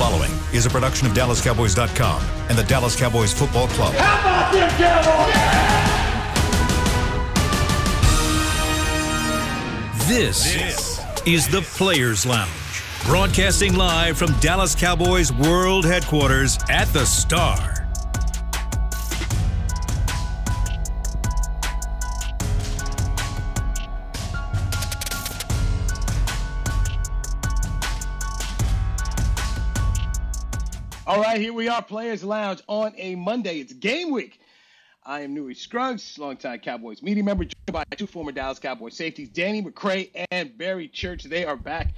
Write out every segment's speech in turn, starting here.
following is a production of DallasCowboys.com and the Dallas Cowboys Football Club. How about them Cowboys? Yeah! This is the Players Lounge, broadcasting live from Dallas Cowboys World Headquarters at the Star. All right, here we are, Players Lounge on a Monday. It's game week. I am Newy Scruggs, longtime Cowboys media member, joined by two former Dallas Cowboys safeties, McCray and Barry Church. They are back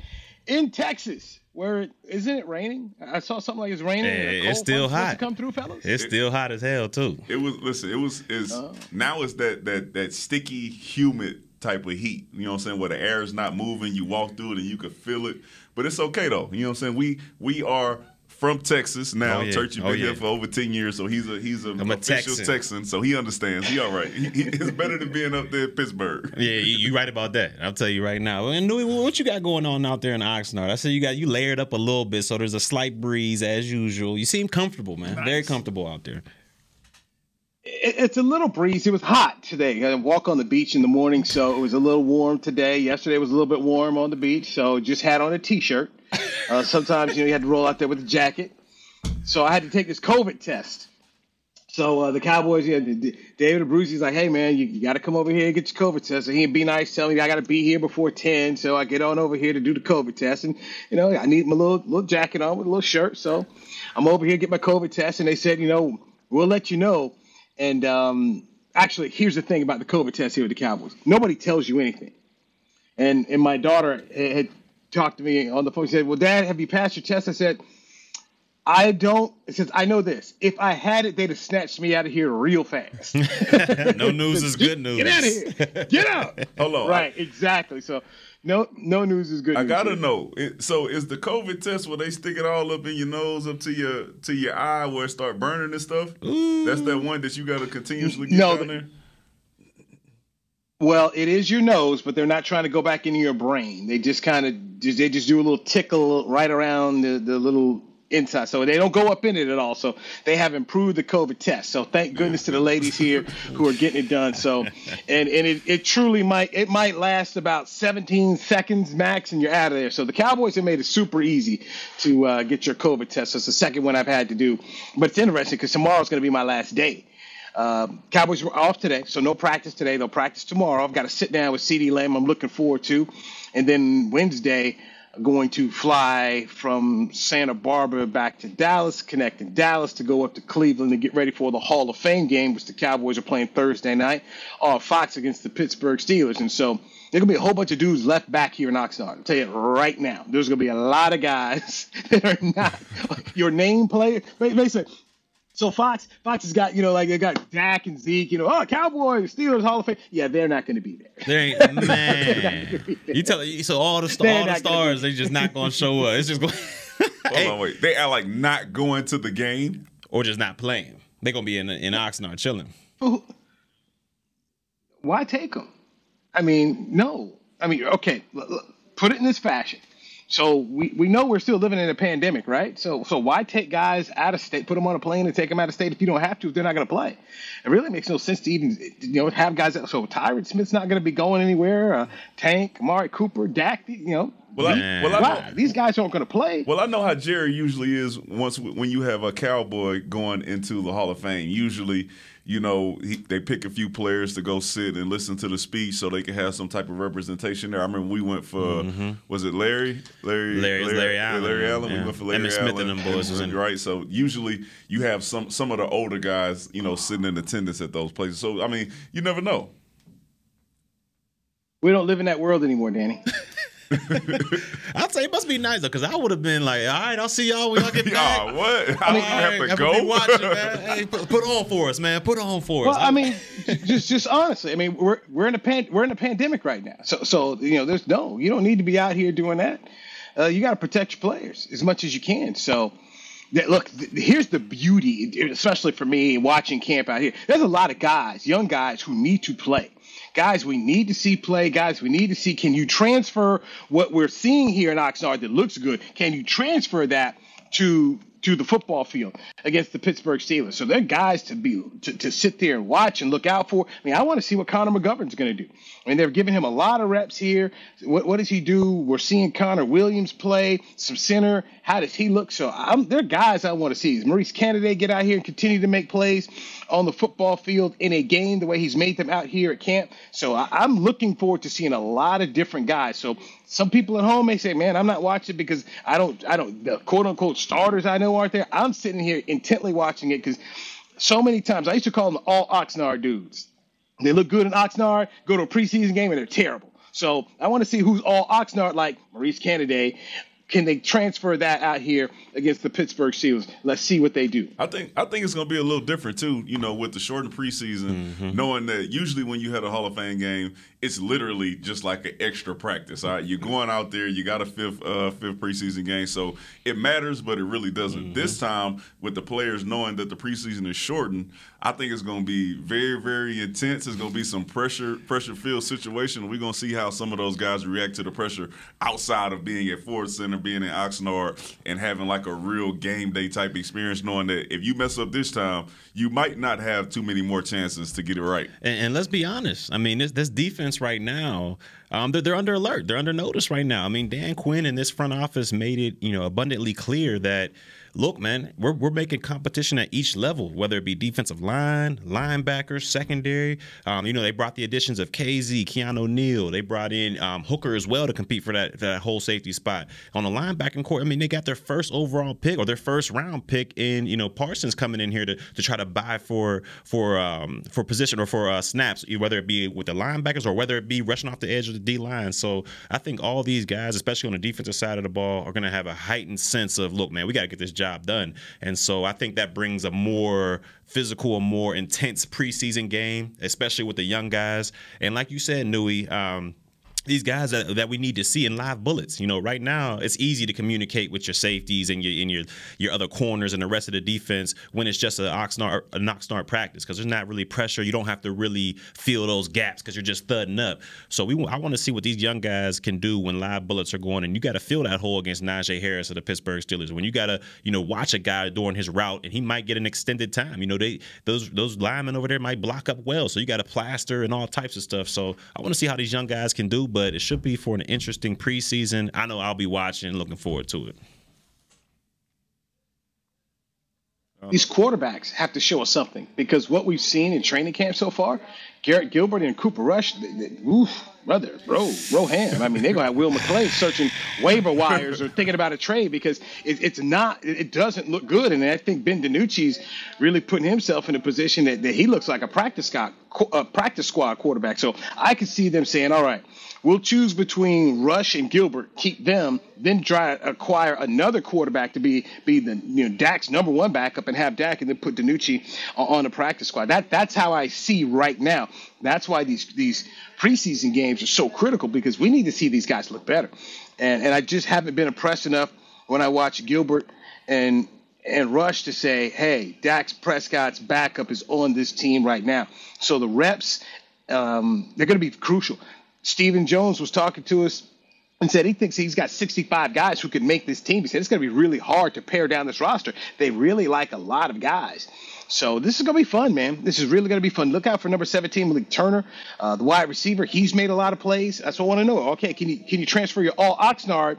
in Texas, where isn't it raining? I saw something like it's raining. Yeah, it's still hot. To come through, fellas. It's still hot as hell too. Now it's that sticky, humid type of heat. You know what I'm saying? Where the air is not moving, you walk through it and you can feel it. But it's okay though. You know what I'm saying? We are from Texas now. Church, you've been here for over 10 years, so he's an official Texan, so he understands. He all right. It's better than being up there in Pittsburgh. Yeah, you're right about that. I'll tell you right now. And Newy, what you got going on out there in Oxnard? I said you layered up a little bit, so there's a slight breeze as usual. You seem comfortable, man. Nice. Very comfortable out there. It's a little breeze. It was hot today. I walk on the beach in the morning, so it was a little warm today. Yesterday was a little bit warm on the beach, so just had on a T-shirt. Sometimes, you had to roll out there with a jacket. So I had to take this COVID test. So the Cowboys, David Abruzzi's like, hey, man, you got to come over here and get your COVID test. So he'd be nice, tell me I got to be here before 10. So I get on over here to do the COVID test. And, I need my little jacket on with a little shirt. So I'm over here to get my COVID test. And they said, we'll let you know. And actually, here's the thing about the COVID test here with the Cowboys. Nobody tells you anything. And my daughter had talked to me on the phone. She said, well, Dad, have you passed your test? I said, I don't. It says, I know this. If I had it, they'd have snatched me out of here real fast. No news is good news. Get out of here. Get out. Hold on. Right, exactly. So no news is good news. I got to know. So is the COVID test where they stick it all up in your nose, up to your eye where it start burning and stuff? Ooh. That's that one that you got to continuously get down there? Well, it is your nose, but they're not trying to go back into your brain. They just do a little tickle right around the little inside. So they don't go up in it at all. So they have improved the COVID test. So thank goodness to the ladies here who are getting it done. So, and it truly might last about 17 seconds max and you're out of there. So the Cowboys have made it super easy to get your COVID test. So it's the second one I've had to do, but it's interesting because tomorrow's going to be my last day. Cowboys were off today, so no practice today. They'll practice tomorrow. I've got to sit down with CeeDee Lamb I'm looking forward to. And then Wednesday, I'm going to fly from Santa Barbara back to Dallas, connecting Dallas to go up to Cleveland to get ready for the Hall of Fame game, which the Cowboys are playing Thursday night on Fox against the Pittsburgh Steelers. And so there's going to be a whole bunch of dudes left back here in Oxnard. I'll tell you right now, there's going to be a lot of guys that are not your name player. Basically, so Fox has got, they got Dak and Zeke, Cowboys, Steelers, Hall of Fame. Yeah, they're not going to be there. They ain't, man. You tell so all the stars, they just not going to show up. It's just going. Hold on, wait. They are like not going to the game or just not playing. They're going to be in Oxnard chilling. Why take them? I mean, no. I mean, okay, put it in this fashion. So we know we're still living in a pandemic, right? So why take guys out of state, put them on a plane and take them out of state if you don't have to, if they're not going to play? It really makes no sense to even, have guys. So Tyron Smith's not going to be going anywhere. Tank, Amari Cooper, Dak, these guys aren't going to play. Well, I know how Jerry usually is when you have a Cowboy going into the Hall of Fame. Usually, they pick a few players to go sit and listen to the speech so they can have some type of representation there. I remember we went for, was it Larry? Larry Allen. Larry Allen. Yeah. We went for Larry Smith Allen. And them boys was in. Right. So usually you have some of the older guys, sitting in attendance at those places. So, I mean, you never know. We don't live in that world anymore, Danny. I'll say it must be nice though, because I would have been like, all right, I'll see y'all when y'all get back. What? I have to go. Be watching, man. Hey, put on for us, man. Put on for us. Well, I mean, just honestly, I mean, we're in a pandemic right now. So you don't need to be out here doing that. You got to protect your players as much as you can. So. Look, here's the beauty, especially for me watching camp out here. There's a lot of guys, young guys, who need to play. Guys we need to see play. Guys we need to see, can you transfer what we're seeing here in Oxnard that looks good? Can you transfer that to the football field against the Pittsburgh Steelers. So they're guys to sit there and watch and look out for. I mean, I want to see what Connor McGovern's going to do. I mean, they're giving him a lot of reps here. What does he do? We're seeing Connor Williams play some center. How does he look? So they're guys I want to see. Is Maurice Candidate get out here and continue to make plays on the football field in a game the way he's made them out here at camp? So I'm looking forward to seeing a lot of different guys. So some people at home may say, man, I'm not watching because I don't the quote unquote starters I know aren't there. I'm sitting here intently watching it because so many times I used to call them all Oxnard dudes. They look good in Oxnard, go to a preseason game, and they're terrible. So I want to see who's all Oxnard like Maurice Candidate. Can they transfer that out here against the Pittsburgh Steelers? Let's see what they do. I think it's going to be a little different, too, with the shortened preseason, knowing that usually when you had a Hall of Fame game, it's literally just like an extra practice. All right, you're going out there, you got a fifth preseason game, so it matters, but it really doesn't. This time, with the players knowing that the preseason is shortened, I think it's going to be very, very intense. It's going to be some pressure-filled situation. We're going to see how some of those guys react to the pressure outside of being at Ford Center, being in Oxnard, and having like a real game day type experience, knowing that if you mess up this time, you might not have too many more chances to get it right. And let's be honest. I mean, this defense right now, they're under alert. They're under notice right now. I mean, Dan Quinn and this front office made it, abundantly clear that, look, man, we're making competition at each level, whether it be defensive line, linebackers, secondary. They brought the additions of KZ, Keanu O'Neal. They brought in Hooker as well to compete for that whole safety spot. On the linebacking court, I mean, they got their first overall pick or their first round pick in, Parsons coming in here to try to buy for position or for snaps, whether it be with the linebackers or whether it be rushing off the edge of the D-line. So I think all these guys, especially on the defensive side of the ball, are going to have a heightened sense of, look, man, we got to get this job done. And so I think that brings a more physical, a more intense preseason game, especially with the young guys. And like you said, Newy, these guys that we need to see in live bullets. Right now it's easy to communicate with your safeties and your other corners and the rest of the defense when it's just an Oxnard practice because there's not really pressure. You don't have to really feel those gaps because you're just thudding up. So I want to see what these young guys can do when live bullets are going, and you got to fill that hole against Najee Harris of the Pittsburgh Steelers. When you got to watch a guy during his route and he might get an extended time. Those linemen over there might block up well, so you got to plaster and all types of stuff. So I want to see how these young guys can do. But it should be for an interesting preseason. I know I'll be watching and looking forward to it. These quarterbacks have to show us something because what we've seen in training camp so far, Garrett Gilbert and Cooper Rush, Roham. I mean, they're going to have Will McClay searching waiver wires or thinking about a trade because it doesn't look good. And I think Ben DiNucci's really putting himself in a position that he looks like a practice squad quarterback. So I could see them saying, all right, we'll choose between Rush and Gilbert, keep them, then try to acquire another quarterback to be the Dak's number one backup and have Dak and then put DiNucci on the practice squad. That's how I see right now. That's why these preseason games are so critical because we need to see these guys look better. And I just haven't been impressed enough when I watch Gilbert and Rush to say, hey, Dak Prescott's backup is on this team right now. So the reps, they're going to be crucial. Stephen Jones was talking to us and said he thinks he's got 65 guys who could make this team. He said it's going to be really hard to pare down this roster. They really like a lot of guys. So this is going to be fun, man. This is really going to be fun. Look out for number 17, Malik Turner, the wide receiver. He's made a lot of plays. That's what I want to know. Okay, can you transfer your all Oxnard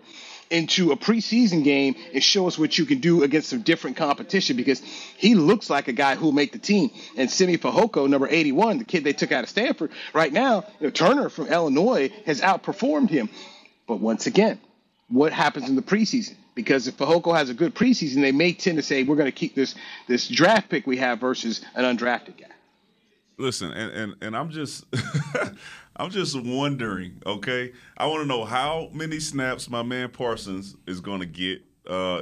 into a preseason game and show us what you can do against some different competition because he looks like a guy who will make the team. And Simi Fehoko, number 81, the kid they took out of Stanford, right now, Turner from Illinois has outperformed him. But once again, what happens in the preseason? Because if Fehoko has a good preseason, they may tend to say, we're going to keep this draft pick we have versus an undrafted guy. Listen, and I'm just I'm just wondering, okay? I want to know how many snaps my man Parsons is going to get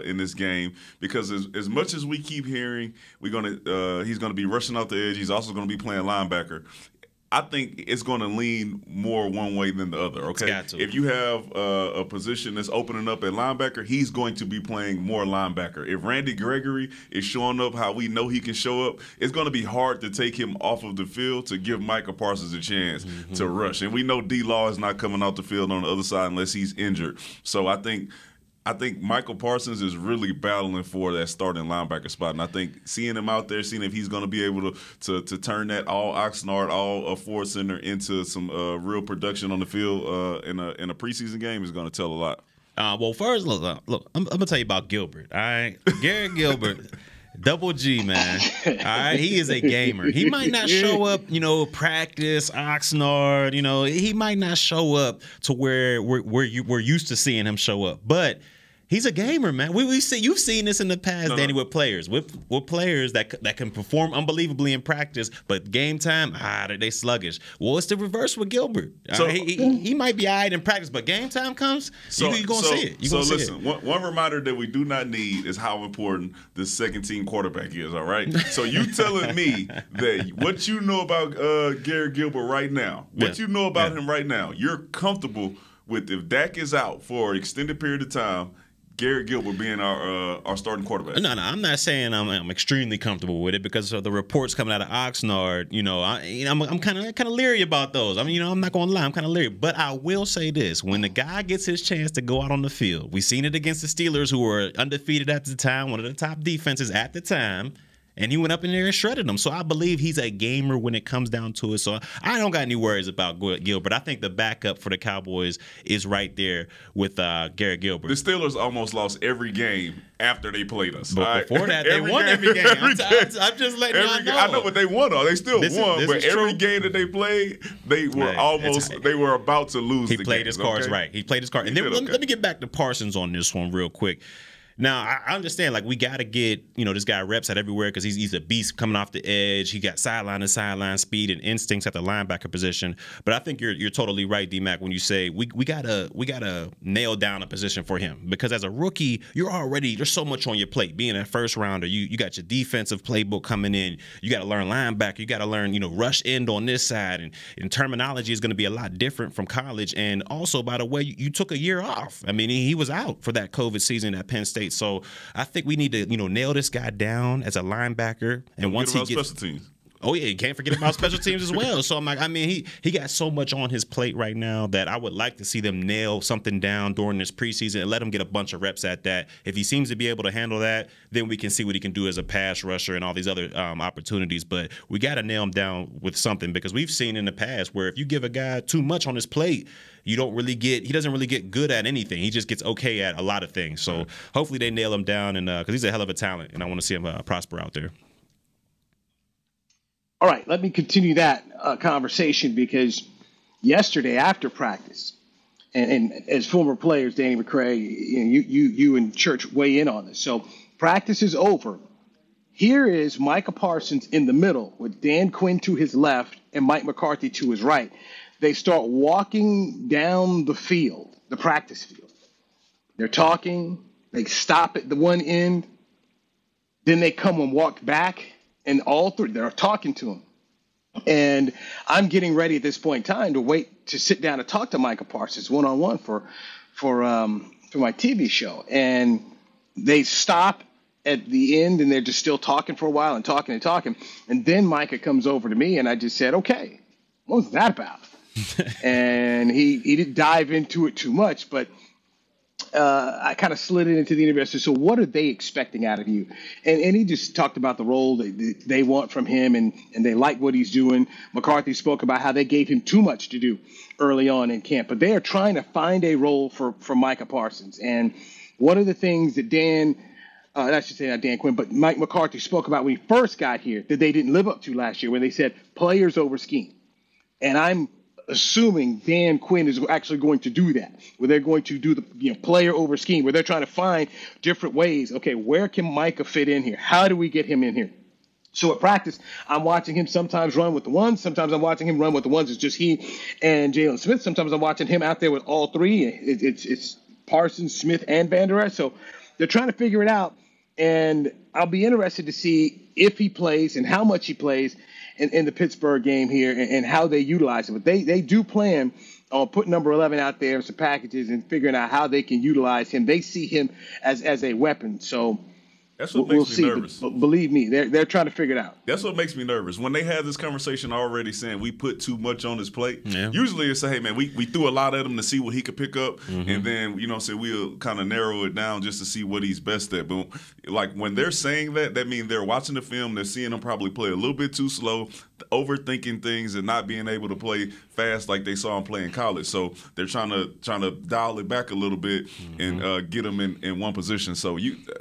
in this game because as much as we keep hearing he's going to be rushing out the edge, he's also going to be playing linebacker. I think it's going to lean more one way than the other, okay? If you have a position that's opening up at linebacker, he's going to be playing more linebacker. If Randy Gregory is showing up how we know he can show up, it's going to be hard to take him off of the field to give Micah Parsons a chance to rush. And we know D-Law is not coming off the field on the other side unless he's injured. So I think I think Michael Parsons is really battling for that starting linebacker spot, and I think seeing him out there, seeing if he's going to be able to turn that all Oxnard, all Ford Center into some real production on the field in a preseason game is going to tell a lot. Well, first, look, I'm going to tell you about Gilbert. All right, Garrett Gilbert. Double G, man. All right, he is a gamer. He might not show up, practice, Oxnard. He might not show up to where we're used to seeing him show up. But he's a gamer, man. You've seen this in the past, Danny, with players, with players that can perform unbelievably in practice, but game time, they sluggish. Well, it's the reverse with Gilbert. So he might be all right in practice, but game time comes, you're going to see it. Listen, one reminder that we do not need is how important the second-team quarterback is, all right? So you telling me that what you know about Garrett Gilbert right now, you know about him right now, you're comfortable with if Dak is out for an extended period of time, Garrett Gilbert being our starting quarterback. No, I'm not saying I'm extremely comfortable with it because of the reports coming out of Oxnard. I'm kind of leery about those. I'm not going to lie, I'm kind of leery. But I will say this: when the guy gets his chance to go out on the field, we've seen it against the Steelers, who were undefeated at the time, one of the top defenses at the time. And he went up in there and shredded them. So I believe he's a gamer when it comes down to it. So I don't got any worries about Gilbert. I think the backup for the Cowboys is right there with Garrett Gilbert. The Steelers almost lost every game after they played us. But before that, they won every game. I'm just letting y'all know. I know, but they won. They still won. But every game that they played, they were they were about to lose. He played his cards right. He played his cards. And then let me get back to Parsons on this one real quick. Now, I understand, we got to get, this guy reps at everywhere because he's a beast coming off the edge. He got sideline to sideline speed and instincts at the linebacker position. But I think you're totally right, D-Mac, when you say we gotta nail down a position for him. Because as a rookie, there's so much on your plate. Being a first rounder, you got your defensive playbook coming in. You got to learn linebacker. You got to learn, rush end on this side. And terminology is going to be a lot different from college. And also, by the way, you took a year off. He was out for that COVID season at Penn State. So I think we need to, nail this guy down as a linebacker. And once he gets special teams. Oh yeah, you can't forget about special teams as well. So I'm like, he got so much on his plate right now that I would like to see them nail something down during this preseason and let him get a bunch of reps at that. If he seems to be able to handle that, then we can see what he can do as a pass rusher and all these other opportunities. But we got to nail him down with something because we've seen in the past where if you give a guy too much on his plate, he doesn't really get good at anything. He just gets okay at a lot of things. So hopefully they nail him down, and because he's a hell of a talent, and I want to see him prosper out there. All right, let me continue that conversation because yesterday after practice, and as former players, Danny McCray, you and Church weigh in on this. So practice is over. Here is Micah Parsons in the middle with Dan Quinn to his left and Mike McCarthy to his right. They start walking down the field, the practice field. They're talking. They stop at the one end. Then they come and walk back. And all three, they're talking to him. And I'm getting ready at this point in time to wait to sit down and talk to Micah Parsons one-on-one for my TV show. And they stop at the end, and they're just still talking for a while and talking and talking. And then Micah comes over to me, and I just said, okay, what was that about? And he didn't dive into it too much, but I kind of slid it into the interview. So what are they expecting out of you? And he just talked about the role that they want from him, and they like what he's doing. McCarthy spoke about how they gave him too much to do early on in camp. But they are trying to find a role for Micah Parsons. And one of the things that I should say not Dan Quinn, but Mike McCarthy spoke about when he first got here that they didn't live up to last year when they said players over scheme. And I'm assuming Dan Quinn is actually going to do that, where they're going to do the player over scheme, where they're trying to find different ways. Okay, where can Micah fit in here? How do we get him in here? So at practice, I'm watching him sometimes run with the ones. Sometimes I'm watching him run with the ones. It's just he and Jalen Smith. Sometimes I'm watching him out there with all three. It's Parsons, Smith, and Van Der Esch. So they're trying to figure it out. And I'll be interested to see if he plays and how much he plays in the Pittsburgh game here and how they utilize him. But they do plan on putting number 11 out there in some packages and figuring out how they can utilize him. They see him as a weapon. So That's what we'll makes me nervous. But believe me, they're trying to figure it out. That's what makes me nervous. When they have this conversation already saying we put too much on his plate, usually it's say, hey, man, we threw a lot at him to see what he could pick up, and then, we'll kind of narrow it down just to see what he's best at. But, like, when they're saying that means they're watching the film, they're seeing him probably play a little bit too slow, overthinking things, and not being able to play fast like they saw him play in college. So they're trying to dial it back a little bit and get him in one position. So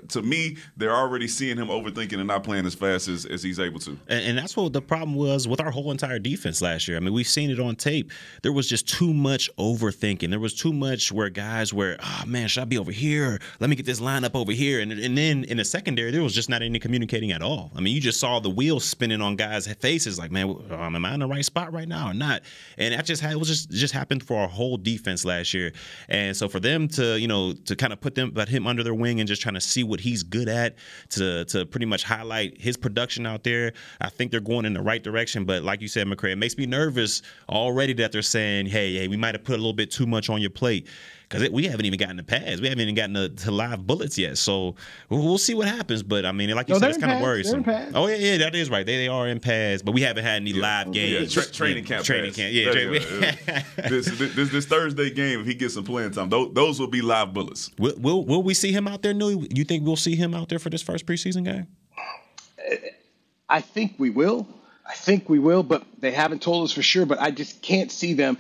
to me, they're already seeing him overthinking and not playing as fast as he's able to. And that's what the problem was with our whole entire defense last year. I mean, we've seen it on tape. There was just too much overthinking. There was too much where guys were, oh, man, should I be over here? Let me get this lineup over here. And then in the secondary, there was just not any communicating at all. I mean, you just saw the wheels spinning on guys' faces like, man, am I in the right spot right now or not? And that just happened for our whole defense last year. And so for them to kind of put him under their wing and just trying to see what he's good at, to pretty much highlight his production out there, I think they're going in the right direction. But like you said, McCray, it makes me nervous already that they're saying, hey, we might have put a little bit too much on your plate. Because we haven't even gotten to pads. We haven't even gotten to live bullets yet. So we'll see what happens. But, I mean, like you said, it's kind of worrisome. Oh, yeah, that is right. They are in pads. But we haven't had any live games. Training camp. Yeah. This Thursday game, if he gets some playing time, those will be live bullets. Will we see him out there, Newy? You think we'll see him out there for this first preseason game? I think we will. But they haven't told us for sure. But I just can't see them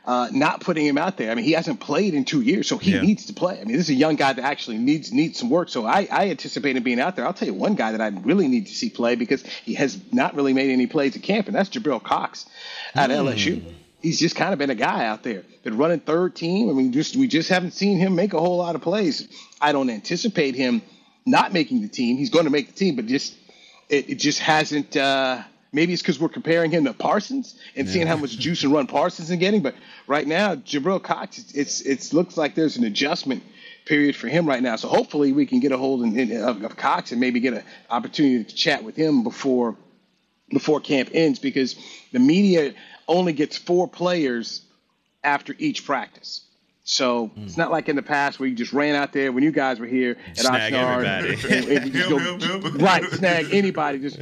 not putting him out there. I mean, he hasn't played in 2 years, so he needs to play. I mean, this is a young guy that actually needs some work. So I anticipate him being out there. I'll tell you one guy that I really need to see play because he has not really made any plays at camp, and that's Jabril Cox at LSU. He's just kind of been a guy out there, been running third team. I mean, we just haven't seen him make a whole lot of plays. I don't anticipate him not making the team. He's going to make the team, but it just hasn't maybe it's because we're comparing him to Parsons and seeing how much juice and run Parsons is getting. But right now, Jabril Cox, it looks like there's an adjustment period for him right now. So hopefully we can get a hold of Cox and maybe get an opportunity to chat with him before camp ends, because the media only gets 4 players after each practice. So it's not like in the past where you just ran out there when you guys were here at Oxnard and you just go snag anybody. Just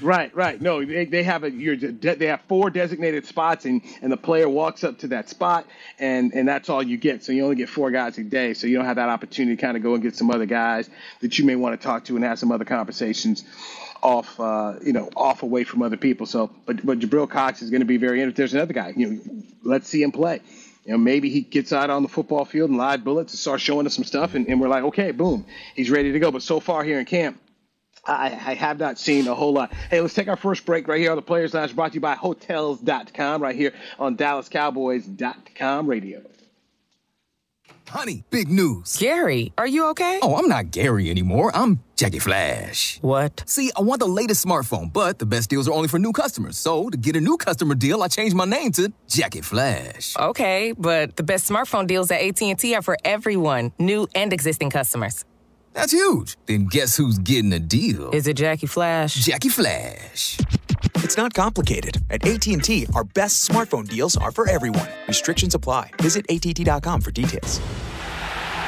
right. No, they have they have 4 designated spots, and the player walks up to that spot, and that's all you get. So you only get 4 guys a day. So you don't have that opportunity to kind of go and get some other guys that you may want to talk to and have some other conversations off away from other people. So, but Jabril Cox is going to be very interesting. There's another guy. Let's see him play. Maybe he gets out on the football field and live bullets and starts showing us some stuff, and we're like, okay, boom, he's ready to go. But so far here in camp, I have not seen a whole lot. Hey, let's take our first break right here on the Players Lounge, brought to you by Hotels.com, right here on DallasCowboys.com radio. Honey, big news. Gary, are you okay? Oh, I'm not Gary anymore. I'm Jackie Flash. What? See, I want the latest smartphone, but the best deals are only for new customers. So, to get a new customer deal, I changed my name to Jackie Flash. Okay, but the best smartphone deals at AT&T are for everyone, new and existing customers. That's huge. Then guess who's getting a deal? Is it Jackie Flash? Jackie Flash. It's not complicated. At AT&T, our best smartphone deals are for everyone. Restrictions apply. Visit AT&T.com for details.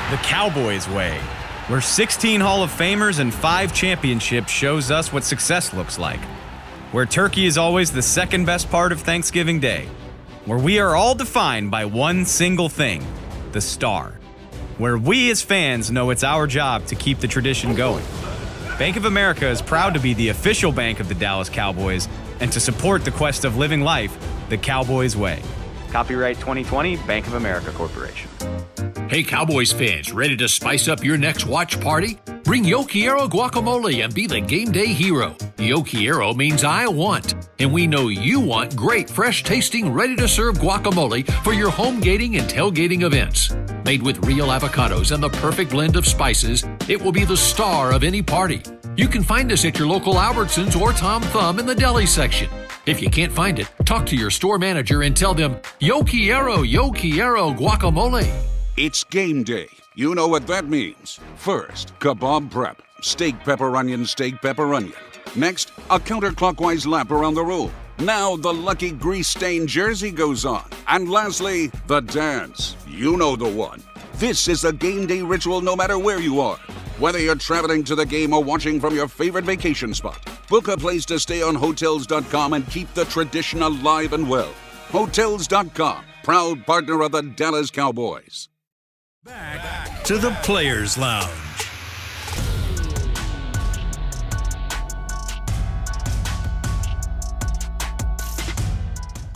The Cowboys way, where 16 Hall of Famers and 5 championships shows us what success looks like. Where turkey is always the second best part of Thanksgiving Day. Where we are all defined by one single thing, the star. Where we as fans know it's our job to keep the tradition going. Bank of America is proud to be the official bank of the Dallas Cowboys and to support the quest of living life the Cowboys way. Copyright 2020, Bank of America Corporation. Hey Cowboys fans, ready to spice up your next watch party? Bring Yo Quiero guacamole and be the game day hero. Yo Quiero means I want, and we know you want great, fresh-tasting, ready-to-serve guacamole for your home gating and tailgating events. Made with real avocados and the perfect blend of spices, it will be the star of any party. You can find us at your local Albertsons or Tom Thumb in the deli section. If you can't find it, talk to your store manager and tell them, Yo Quiero guacamole. It's game day. You know what that means. First, kebab prep. Steak, pepper, onion, steak, pepper, onion. Next, a counterclockwise lap around the room. Now the lucky grease-stained jersey goes on. And lastly, the dance. You know the one. This is a game day ritual no matter where you are. Whether you're traveling to the game or watching from your favorite vacation spot, book a place to stay on Hotels.com and keep the tradition alive and well. Hotels.com, proud partner of the Dallas Cowboys. Back to the Players Lounge.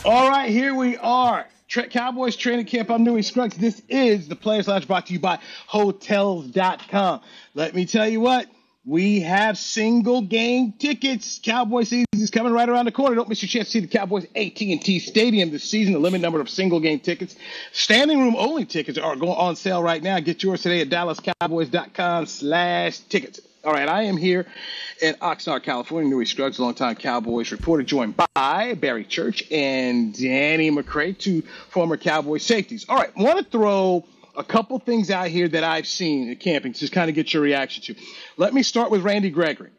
All right, here we are. Cowboys training camp. I'm Newy Scruggs. This is the Players Lounge, brought to you by Hotels.com. Let me tell you what, we have single game tickets. Cowboy season is coming right around the corner. Don't miss your chance to see the Cowboys at AT&T Stadium this season. A limited number of single game tickets. Standing room only tickets are going on sale right now. Get yours today at DallasCowboys.com/tickets. All right, I am here in Oxnard, California. Newy Scruggs, longtime Cowboys reporter, joined by Barry Church and Danny McCray, two former Cowboy safeties. All right, want to throw a couple things out here that I've seen at camping to just kind of get your reaction to. Let me start with Randy Gregory.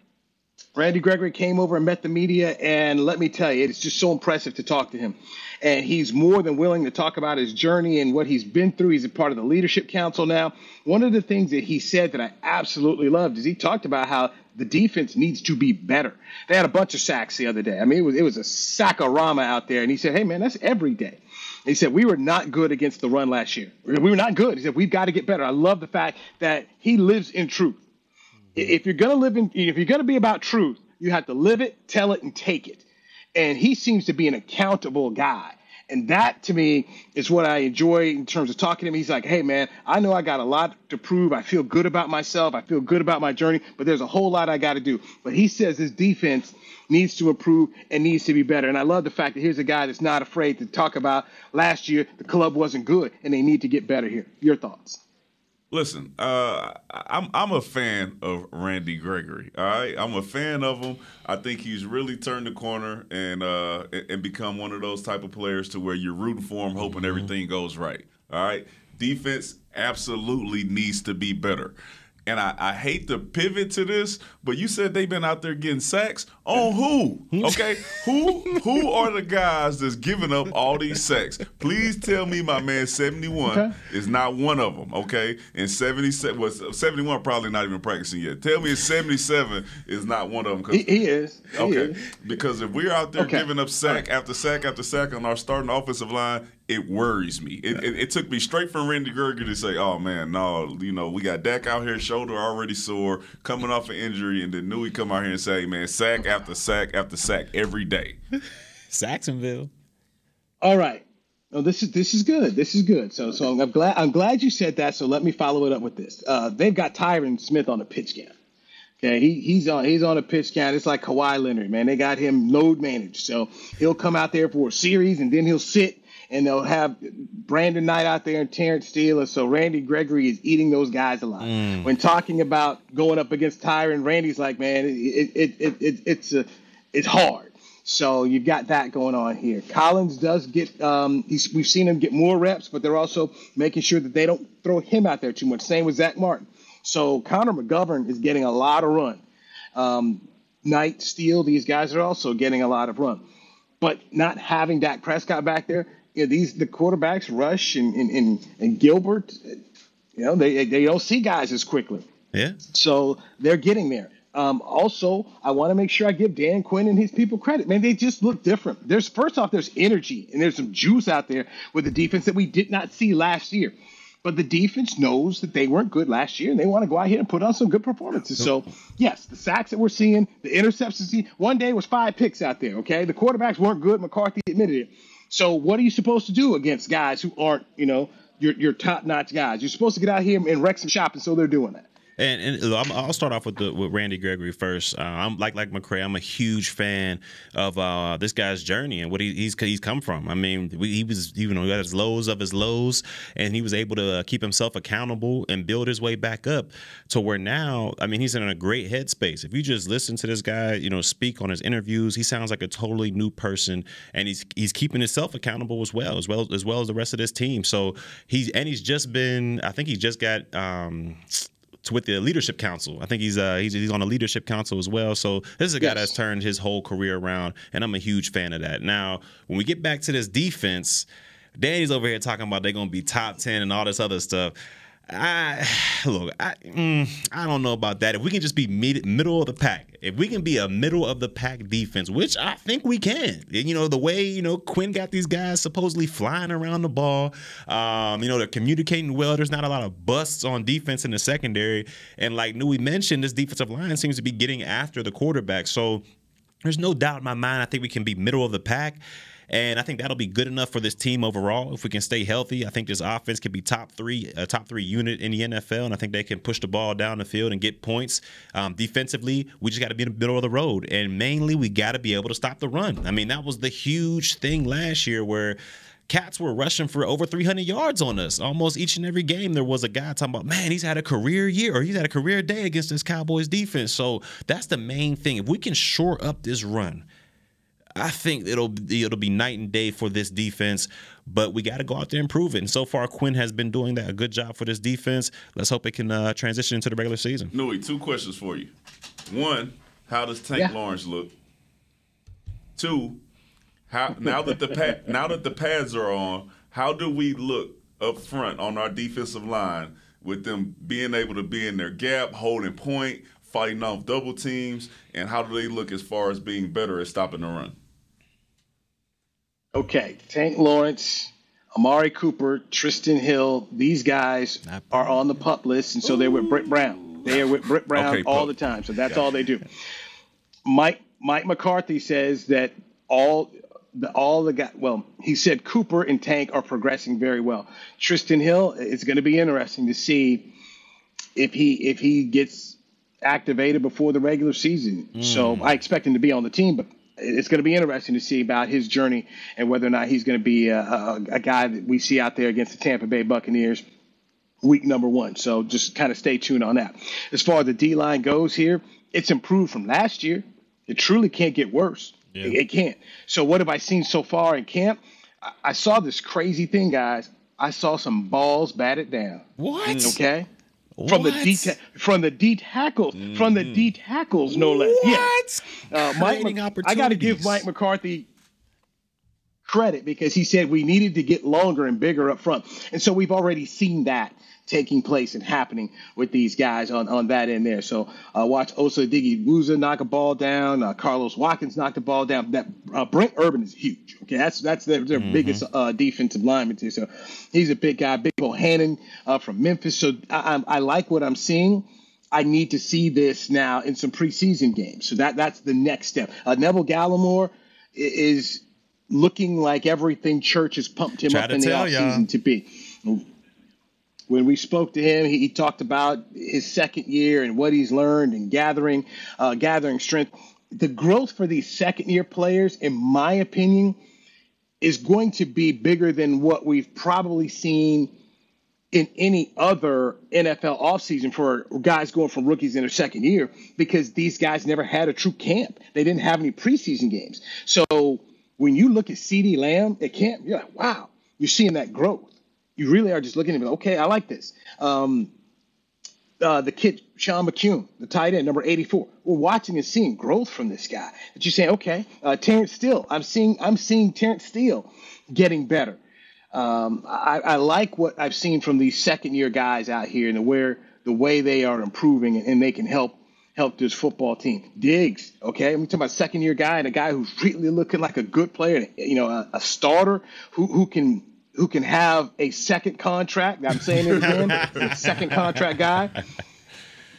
Randy Gregory came over and met the media, and let me tell you, it's just so impressive to talk to him. And he's more than willing to talk about his journey and what he's been through. He's a part of the Leadership Council now. One of the things that he said that I absolutely loved is he talked about how the defense needs to be better. They had a bunch of sacks the other day. I mean, it was a sack-a-rama out there. And he said, hey, man, that's every day. He said, we were not good against the run last year. We were not good. He said, we've got to get better. I love the fact that he lives in truth. If you're going to be about truth, you have to live it, tell it, and take it. And he seems to be an accountable guy. And that, to me, is what I enjoy in terms of talking to him. He's like, hey, man, I know I got a lot to prove. I feel good about myself. I feel good about my journey. But there's a whole lot I got to do. But he says his defense needs to improve and needs to be better. And I love the fact that here's a guy that's not afraid to talk about last year the club wasn't good and they need to get better here. Your thoughts? Listen, I'm a fan of Randy Gregory. All right, I'm a fan of him. I think he's really turned the corner and become one of those type of players to where you're rooting for him, hoping everything goes right. All right, defense absolutely needs to be better. And I hate to pivot to this, but you said they've been out there getting sacks. On who? Okay, who are the guys that's giving up all these sacks? Please tell me my man 71 is not one of them, okay? And 71 probably not even practicing yet. Tell me 77 is not one of them. He is. Okay, because if we're out there giving up sack after sack after sack on our starting offensive line, it worries me. It took me straight from Randy Gregory to say, oh, man, no, we got Dak out here, shoulder already sore, coming off an injury, and then Newy come out here and say, man, sack after sack after sack every day. Saxonville. All right. No, this is good. This is good. So I'm glad you said that. So let me follow it up with this. They've got Tyron Smith on a pitch count. Okay, he's on a pitch count. It's like Kawhi Leonard, man. They got him load managed. So he'll come out there for a series, and then he'll sit. And they'll have Brandon Knight out there and Terrence Steele. So Randy Gregory is eating those guys alive. When talking about going up against Tyron, Randy's like, man, it's hard. So you've got that going on here. Collins does get we've seen him get more reps, but they're also making sure that they don't throw him out there too much. Same with Zach Martin. So Connor McGovern is getting a lot of run. Knight, Steele, these guys are also getting a lot of run. But not having Dak Prescott back there, the quarterbacks, Rush and Gilbert, they don't see guys as quickly. Yeah. So they're getting there. Also, I want to make sure I give Dan Quinn and his people credit. Man, they just look different. First off, there's energy and there's some juice out there with the defense that we did not see last year. But the defense knows that they weren't good last year, and they want to go out here and put on some good performances. So, yes, the sacks that we're seeing, the interceptions. One day was 5 picks out there, okay? The quarterbacks weren't good. McCarthy admitted it. So what are you supposed to do against guys who aren't, your top-notch guys? You're supposed to get out here and wreck some shop, and so they're doing that. And I'll start off with Randy Gregory first. I'm like McCray. I'm a huge fan of this guy's journey and what he's come from. I mean, he was he had his lows of his lows, and he was able to keep himself accountable and build his way back up to where now. I mean, he's in a great headspace. If you just listen to this guy, speak on his interviews, he sounds like a totally new person, and he's keeping himself accountable as well as the rest of this team. So he's just been. I think he just got. With the leadership council. I think he's on a leadership council as well. So this is a guy that's turned his whole career around, and I'm a huge fan of that. Now, when we get back to this defense, Danny's over here talking about they're going to be top 10 and all this other stuff. I don't know about that. If we can just be middle of the pack, if we can be a middle of the pack defense, which I think we can, the way, Quinn got these guys supposedly flying around the ball, they're communicating well. There's not a lot of busts on defense in the secondary. And like Newy mentioned, this defensive line seems to be getting after the quarterback. So there's no doubt in my mind, I think we can be middle of the pack. And I think that'll be good enough for this team overall. If we can stay healthy, I think this offense can be top three unit in the NFL, and I think they can push the ball down the field and get points. Defensively, we just got to be in the middle of the road, and mainly we got to be able to stop the run. I mean, that was the huge thing last year where Cats were rushing for over 300 yards on us. Almost each and every game there was a guy talking about, man, he's had a career year or he's had a career day against this Cowboys defense. So that's the main thing. If we can shore up this run, I think it'll be night and day for this defense, but we got to go out there and prove it. And so far, Quinn has been doing a good job for this defense. Let's hope it can transition into the regular season. Newy, 2 questions for you. 1, how does Tank Lawrence look? 2, now that the pads are on, how do we look up front on our defensive line with them being able to be in their gap, holding point, fighting off double teams, and how do they look as far as being better at stopping the run? Okay, Tank Lawrence, Amari Cooper, Tristan Hill, these guys are on the PUP list, and so they're with Britt Brown. They are with Britt Brown all the time, so that's all they do. Mike McCarthy says that all the guys, well, he said Cooper and Tank are progressing very well. Tristan Hill, it's going to be interesting to see if he gets activated before the regular season. So I expect him to be on the team, but it's going to be interesting to see about his journey and whether or not he's going to be a guy that we see out there against the Tampa Bay Buccaneers week number 1. So just kind of stay tuned on that. As far as the D-line goes here, it's improved from last year. It truly can't get worse. Yeah. It can't. So what have I seen so far in camp? I saw this crazy thing, guys. I saw some balls batted down. What? Okay. From the D tackles, no less. What? Yeah. I got to give Mike McCarthy credit because he said we needed to get longer and bigger up front, and so we've already seen that taking place and happening with these guys on that end there. So watch Osa Diggy-Wuza knock a ball down. Carlos Watkins knocked the ball down. That Brent Urban is huge. Okay, that's their biggest defensive lineman too. So he's a big guy. Big Bohannon from Memphis. So I like what I'm seeing. I need to see this now in some preseason games. So that's the next step. Neville Gallimore is looking like everything Church has pumped him up in the offseason to be. When we spoke to him, he talked about his second year and what he's learned and gathering strength. The growth for these second-year players, in my opinion, is going to be bigger than what we've probably seen in any other NFL offseason for guys going from rookies in their second year, because these guys never had a true camp. They didn't have any preseason games. So when you look at CeeDee Lamb at camp, you're like, wow, you're seeing that growth. You really are just looking at it, okay, I like this. The kid, Sean McCune, the tight end, number 84. We're watching and seeing growth from this guy. But you're saying, okay, Terrence Steele. I'm seeing Terrence Steele getting better. I like what I've seen from these second-year guys out here and the way they are improving and they can help this football team. Diggs, okay, I'm talking about second-year guy and a guy who's really looking like a good player, a starter who can have a second contract. I'm saying it again, a second contract guy.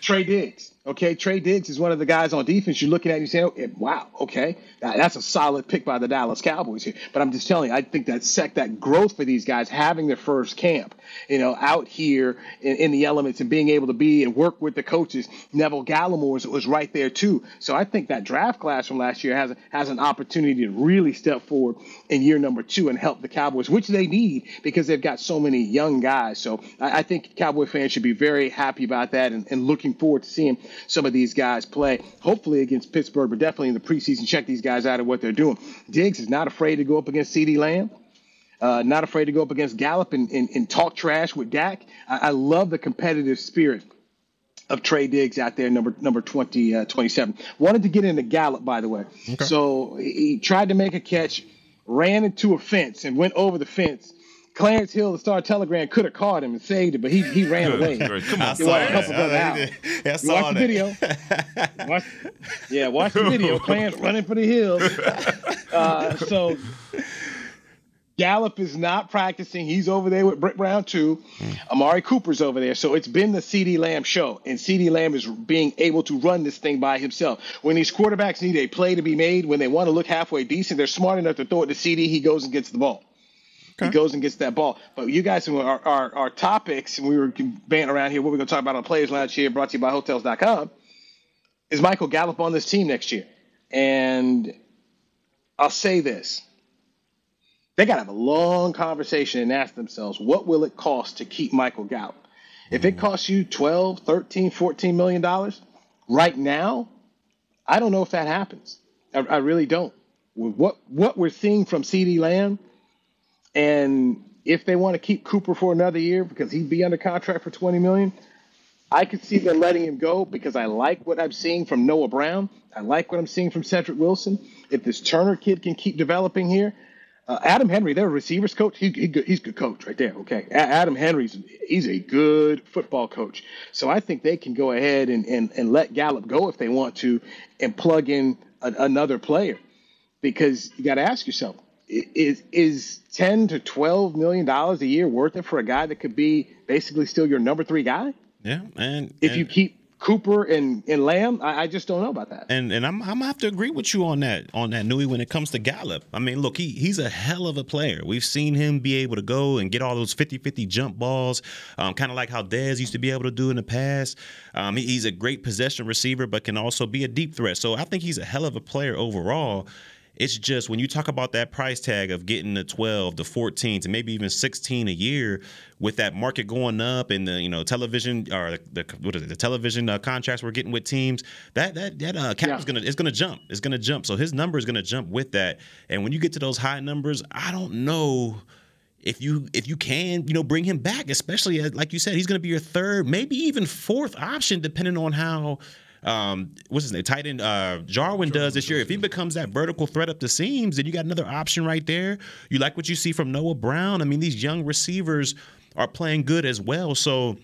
Trey Diggs. Okay, Trey Diggs is one of the guys on defense you're looking at and you say, oh, wow, okay, that's a solid pick by the Dallas Cowboys here. But I'm just telling you, I think that growth for these guys having their first camp, out here in the elements and being able to be and work with the coaches. Neville Gallimore was right there too. So I think that draft class from last year has an opportunity to really step forward in year number 2 and help the Cowboys, which they need because they've got so many young guys. So I think Cowboy fans should be very happy about that and looking forward to seeing some of these guys play, hopefully against Pittsburgh, but definitely in the preseason. Check these guys out and what they're doing. Diggs is not afraid to go up against CeeDee Lamb, not afraid to go up against Gallup and talk trash with Dak. I love the competitive spirit of Trey Diggs out there, number 27. Wanted to get into Gallup, by the way. Okay. So he tried to make a catch, ran into a fence and went over the fence Clarence Hill, the Star Telegram, could have caught him and saved it, but he ran away. Come on, I saw Watch the video. Watch the video. Clarence running for the hills. So Gallup is not practicing. He's over there with Britt Brown too. Amari Cooper's over there. So it's been the CeeDee Lamb show, and CeeDee Lamb is being able to run this thing by himself. When these quarterbacks need a play to be made, when they want to look halfway decent, they're smart enough to throw it to CeeDee. He goes and gets the ball. Okay. He goes and gets that ball. But you guys, our topics, and we were banting around here, what we're going to talk about on Players Lounge here, brought to you by Hotels.com, is Michael Gallup on this team next year. And I'll say this. They got to have a long conversation and ask themselves, what will it cost to keep Michael Gallup? If it costs you $12, $13, $14 million right now, I don't know if that happens. I really don't. With what we're seeing from CeeDee Lamb, and if they want to keep Cooper for another year because he'd be under contract for $20 million, I could see them letting him go because I like what I'm seeing from Noah Brown. I like what I'm seeing from Cedric Wilson. If this Turner kid can keep developing here, Adam Henry, their receivers coach, he's a good coach right there. Okay, Adam Henry's he's a good football coach. So I think they can go ahead and let Gallup go if they want to, and plug in another player, because you got to ask yourself, is $10 to $12 million a year worth it for a guy that could be basically still your number 3 guy? Yeah, and if you keep Cooper and Lamb, I just don't know about that. And I'm gonna have to agree with you on that, Newy, when it comes to Gallup. I mean, look, he's a hell of a player. We've seen him be able to go and get all those 50-50 jump balls, kind of like how Dez used to be able to do in the past. He's a great possession receiver, but can also be a deep threat. So I think he's a hell of a player overall. It's just when you talk about that price tag of getting the 12, the 14, to maybe even 16 a year, with that market going up and the television or the television contracts we're getting with teams, that cap is gonna jump. It's gonna jump. So his number is gonna jump with that. And when you get to those high numbers, I don't know if you can bring him back, especially like you said, he's gonna be your third, maybe even fourth option, depending on how. What's his name? Tight end Jarwin does this year. If he becomes that vertical threat up the seams, then you got another option right there. You like what you see from Noah Brown. I mean, these young receivers are playing good as well. So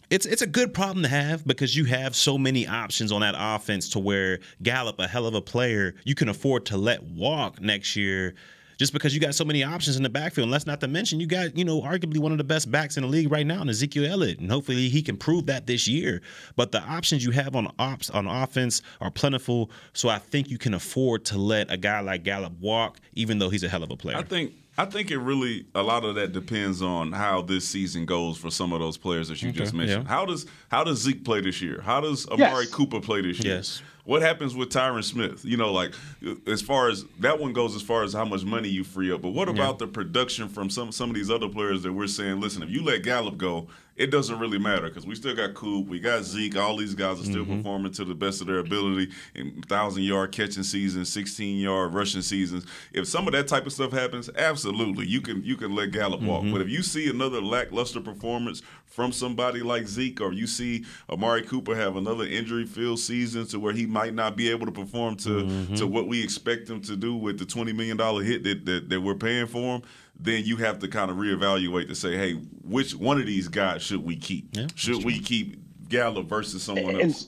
it's a good problem to have, because you have so many options on that offense to where Gallup, a hell of a player, you can afford to let walk next year, just because you got so many options in the backfield. And let's not to mention, you got, arguably one of the best backs in the league right now in Ezekiel Elliott. And hopefully he can prove that this year. But the options you have on offense are plentiful. So I think you can afford to let a guy like Gallup walk, even though he's a hell of a player. I think it really, a lot of that depends on how this season goes for some of those players that you just mentioned. Yeah. How does Zeke play this year? How does Amari Cooper play this year? Yes. What happens with Tyron Smith? As far as that one goes, as far as how much money you free up. But what about the production from some of these other players that we're saying, listen, if you let Gallup go, it doesn't really matter, because we still got Coop, we got Zeke, all these guys are still performing to the best of their ability in 1,000-yard catching seasons, 16-yard rushing seasons. If some of that type of stuff happens, absolutely, you can let Gallup walk. But if you see another lackluster performance from somebody like Zeke, or you see Amari Cooper have another injury-filled season to where he might not be able to perform to what we expect him to do with the $20 million hit that we're paying for him, then you have to kind of reevaluate to say, hey, which one of these guys should we keep? Yeah, should we keep Gallup versus someone else?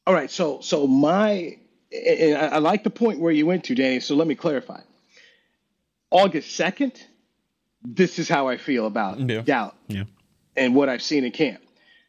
All right, so I like the point where you went to, Danny, so let me clarify. August 2nd, this is how I feel about Gallup and what I've seen in camp.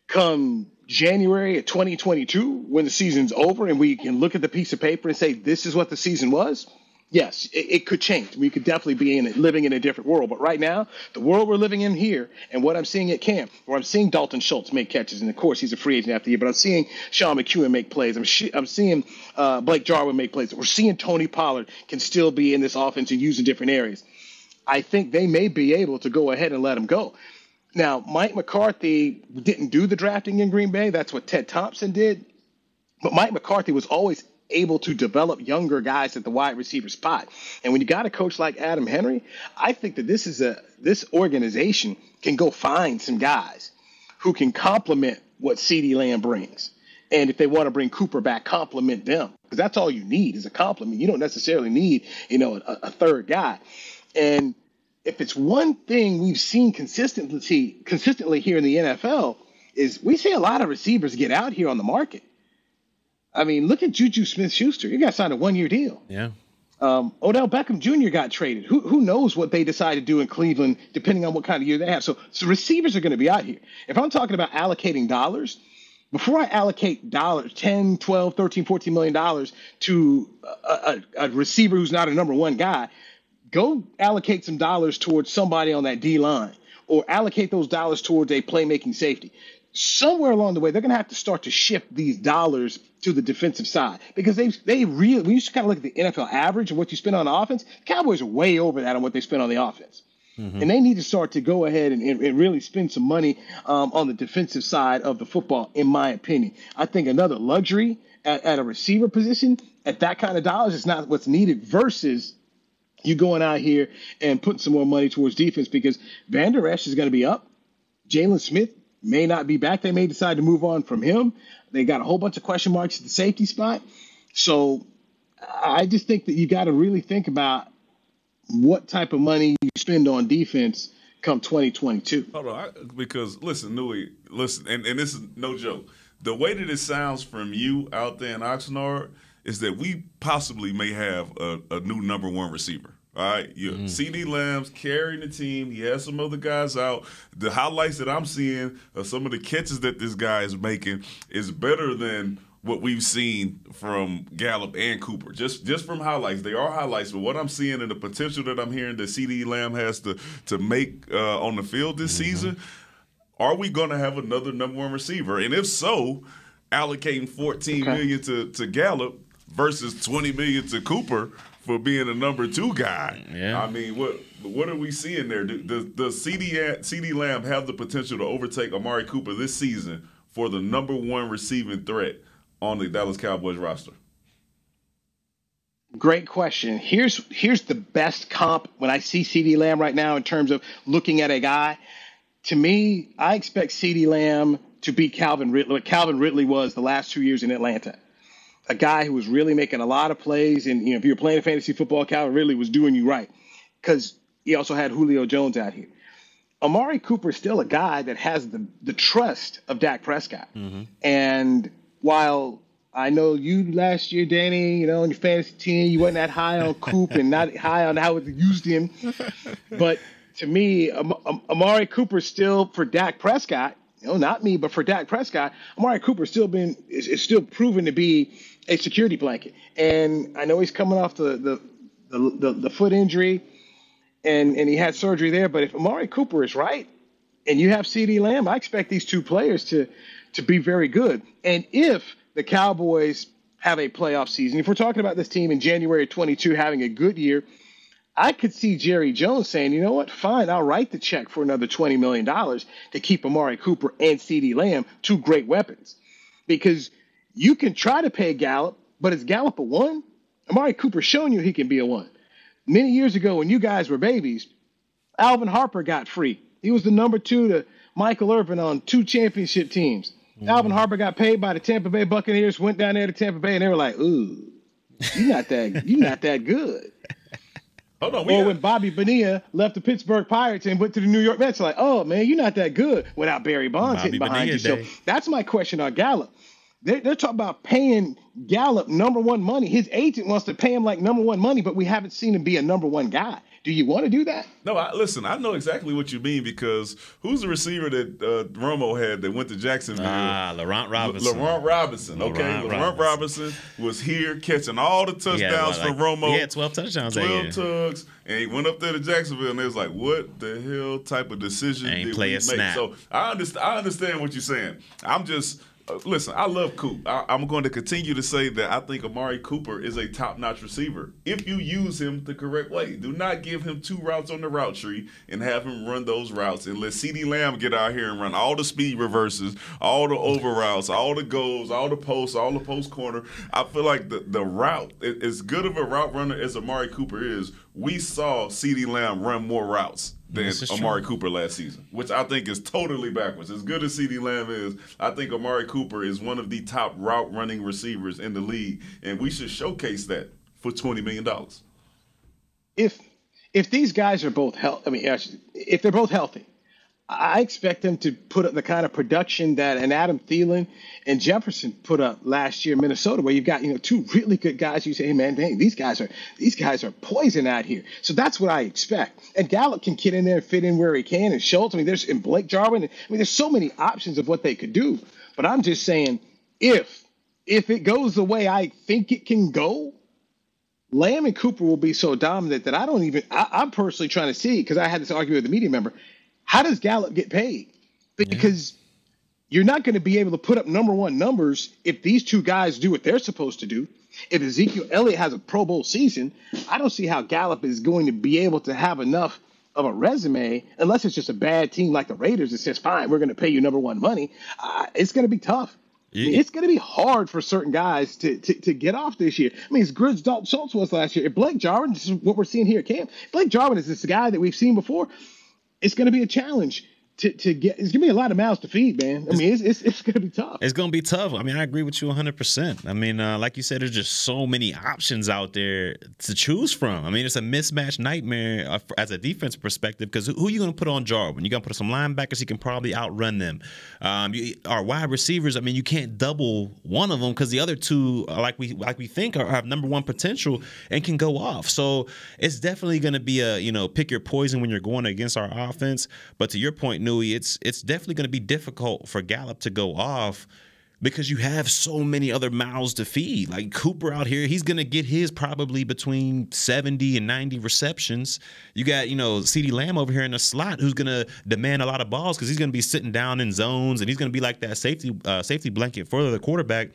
Come January of 2022, when the season's over and we can look at the piece of paper and say this is what the season was, yes, it could change. We could definitely be living in a different world. But right now, the world we're living in here and what I'm seeing at camp, where I'm seeing Dalton Schultz make catches, and of course he's a free agent after the year, but I'm seeing Sean McEwen make plays. I'm seeing Blake Jarwin make plays. We're seeing Tony Pollard can still be in this offense and used in different areas. I think they may be able to go ahead and let him go. Now, Mike McCarthy didn't do the drafting in Green Bay. That's what Ted Thompson did. But Mike McCarthy was always able to develop younger guys at the wide receiver spot. And when you got a coach like Adam Henry, I think that this organization can go find some guys who can complement what CeeDee Lamb brings. And if they want to bring Cooper back, complement them, because that's all you need is a compliment. You don't necessarily need, a third guy. And if it's one thing we've seen consistently here in the NFL, is we see a lot of receivers get out here on the market. I mean, look at Juju Smith-Schuster. He got signed a 1-year deal. Yeah. Odell Beckham Jr. got traded. Who knows what they decide to do in Cleveland, depending on what kind of year they have. So receivers are going to be out here. If I'm talking about allocating dollars, before I allocate dollars, $10, $12, $13, $14 million to a receiver who's not a number one guy, go allocate some dollars towards somebody on that D-line, or allocate those dollars towards a playmaking safety. Somewhere along the way, they're going to have to start to shift these dollars to the defensive side, because they really, when you just kind of look at the NFL average of what you spend on offense, the Cowboys are way over that on what they spend on the offense. Mm-hmm. And they need to start to go ahead and really spend some money on the defensive side of the football, in my opinion. I think another luxury at a receiver position at that kind of dollars is not what's needed versus you going out here and putting some more money towards defense, because Van Der Esch is going to be up. Jalen Smith may not be back. They may decide to move on from him. They got a whole bunch of question marks at the safety spot. So I just think that you got to really think about what type of money you spend on defense come 2022. Hold on, because listen, Newy, and this is no joke. The way that it sounds from you out there in Oxnard is that we possibly may have a new number one receiver. All right, CD Lamb's carrying the team. He has some other guys out. The highlights that I'm seeing of some of the catches that this guy is making is better than what we've seen from Gallup and Cooper. Just from highlights. They are highlights, but what I'm seeing and the potential that I'm hearing that CD Lamb has to make on the field this season, are we going to have another number one receiver? And if so, allocating $14 million to Gallup versus $20 million to Cooper for being a number two guy. Yeah. I mean, what are we seeing there? Does CD Lamb have the potential to overtake Amari Cooper this season for the number one receiving threat on the Dallas Cowboys roster? Great question. Here's the best comp when I see CD Lamb right now in terms of looking at a guy. To me, I expect CD Lamb to be Calvin Ridley, what Calvin Ridley was the last 2 years in Atlanta. A guy who was really making a lot of plays. And, if you're playing fantasy football, Calvin Ridley was doing you right, because he also had Julio Jones out here. Amari Cooper is still a guy that has the trust of Dak Prescott. Mm-hmm. And while I know you last year, Danny, on your fantasy team, you wasn't that high on Coop and not high on how it used him. But to me, Amari Cooper still, for Dak Prescott, not me, but for Dak Prescott, Amari Cooper is still proven to be a security blanket. And I know he's coming off the foot injury, and he had surgery there. But if Amari Cooper is right, and you have CD Lamb, I expect these two players to be very good. And if the Cowboys have a playoff season, if we're talking about this team in January of 22 having a good year, I could see Jerry Jones saying, you know what, fine, I'll write the check for another $20 million to keep Amari Cooper and CD Lamb, two great weapons. Because you can try to pay Gallup, but is Gallup a one? Amari Cooper's shown you he can be a one. Many years ago when you guys were babies, Alvin Harper got free. He was the number 2 to Michael Irvin on 2 championship teams. Mm-hmm. Alvin Harper got paid by the Tampa Bay Buccaneers, went down there to Tampa Bay, and they were like, ooh, you're not that good. Hold on, when Bobby Bonilla left the Pittsburgh Pirates and went to the New York Mets, like, oh, man, you're not that good without Barry Bonds hitting behind you. So that's my question on Gallup. They're talking about paying Gallup number one money. His agent wants to pay him like number one money, but we haven't seen him be a number one guy. Do you want to do that? No, listen, I know exactly what you mean, because who's the receiver that Romo had that went to Jacksonville? Laurent Robinson. Laurent Robinson was here catching all the touchdowns for Romo. He had 12 touchdowns 12 tugs, and he went up there to Jacksonville, and they was like, what the hell type of decision did we make? Snap. So I understand what you're saying. I'm just listen, I love Coop. I'm going to continue to say that I think Amari Cooper is a top-notch receiver if you use him the correct way. Do not give him 2 routes on the route tree and have him run those routes, and let CD Lamb get out here and run all the speed reverses, all the over routes, all the goals, all the posts, all the post corner. I feel like the route, as good of a route runner as Amari Cooper is, we saw CD Lamb run more routes than Amari Cooper last season, which I think is totally backwards. As good as CD Lamb is, I think Amari Cooper is one of the top route running receivers in the league, and we should showcase that for $20 million. If if these guys are both if they're both healthy, I expect them to put up the kind of production that an Adam Thielen and Jefferson put up last year in Minnesota, where you've got, two really good guys. You say, hey man, dang, these guys are poison out here. So that's what I expect. And Gallup can get in there and fit in where he can, and Schultz. And Blake Jarwin. There's so many options of what they could do. But I'm just saying, if it goes the way I think it can go, Lamb and Cooper will be so dominant that I'm personally trying to see, because I had this argument with a media member. How does Gallup get paid? Because you're not going to be able to put up number one numbers if these two guys do what they're supposed to do. If Ezekiel Elliott has a Pro Bowl season, I don't see how Gallup is going to be able to have enough of a resume, unless it's just a bad team like the Raiders that says, fine, we're going to pay you number one money. It's going to be tough. It's going to be hard for certain guys to get off this year. as good as Dalton Schultz was last year, if Blake Jarwin, this is what we're seeing here at camp, Blake Jarwin is this guy that we've seen before. It's going to be a challenge to get. It's going to be a lot of mouths to feed, man. It's going to be tough. It's going to be tough. I agree with you 100%. Like you said, there's just so many options out there to choose from. It's a mismatch nightmare as a defense perspective, because who are you going to put on Jarwin? You're going to put some linebackers, he can probably outrun them. Our wide receivers, you can't double one of them, because the other two, like we think, have number one potential and can go off. So it's definitely going to be a pick your poison when you're going against our offense. But to your point, Newy, it's definitely going to be difficult for Gallup to go off, because you have so many other mouths to feed. Like Cooper out here, he's going to get his probably between 70 and 90 receptions. You got, CeeDee Lamb over here in the slot, who's going to demand a lot of balls, because he's going to be sitting down in zones, and he's going to be like that safety blanket for the quarterback.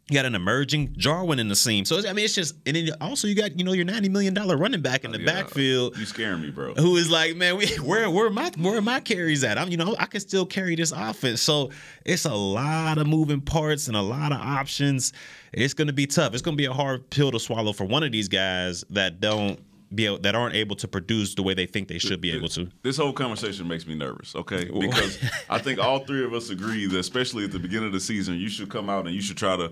You got an emerging Jarwin in the seam. So, it's just – and then also you got, your $90 million running back in the backfield. You scaring me, bro. Who is like, man, where are my carries at? I can still carry this offense. So, it's a lot of moving parts and a lot of options. It's going to be tough. It's going to be a hard pill to swallow for one of these guys that aren't able to produce the way they think they should be able to. This whole conversation makes me nervous, okay? Because I think all three of us agree that, especially at the beginning of the season, you should come out and you should try to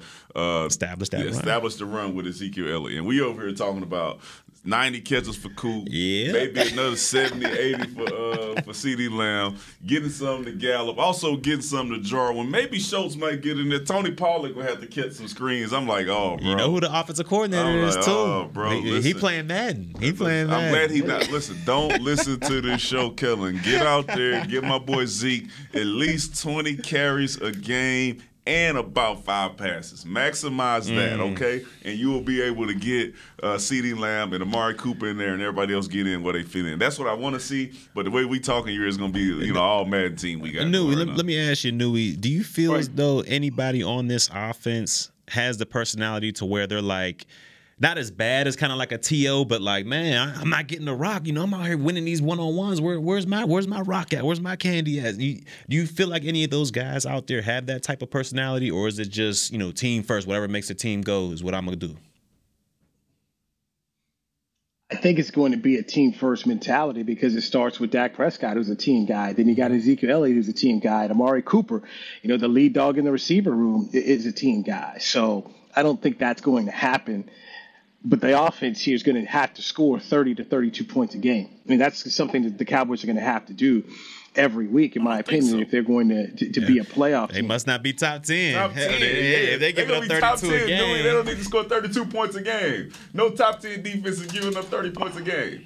establish the run with Ezekiel Elliott. And we over here talking about 90 catches for Coop, maybe another 70, 80 for CeeDee Lamb, getting some to Gallup, also getting some to Jarwin. Maybe Schultz might get in there. Tony Pollard will have to catch some screens. I'm like, oh, bro. You know who the offensive coordinator is, too. Oh, bro. He playing Madden. I'm glad he not. Listen, don't listen to this show, Kellen. Get out there, get my boy Zeke at least 20 carries a game and about 5 passes. Maximize that, okay? And you will be able to get CeeDee Lamb and Amari Cooper in there, and everybody else get in where they fit in. That's what I want to see. But the way we talking here is going to be, all Madden team we got. Newy, let me ask you, Newy, do you feel as though anybody on this offense has the personality to where they're like, not as bad as kind of like a T.O., but like, man, I'm not getting the rock. I'm out here winning these one-on-ones. Where's my rock at? Where's my candy at? Do you feel like any of those guys out there have that type of personality, or is it just, team first, whatever makes the team go is what I'm going to do? I think it's going to be a team-first mentality, because it starts with Dak Prescott, who's a team guy. Then you got Ezekiel Elliott, who's a team guy. And Amari Cooper, the lead dog in the receiver room, is a team guy. So I don't think that's going to happen. But the offense here is going to have to score 30 to 32 points a game. That's something that the Cowboys are going to have to do every week, in my opinion, if they're going to be a playoff team. They must not be top 10. Top 10. If they give up 32 a game. They don't need to score 32 points a game. No top 10 defense is giving up 30 points a game.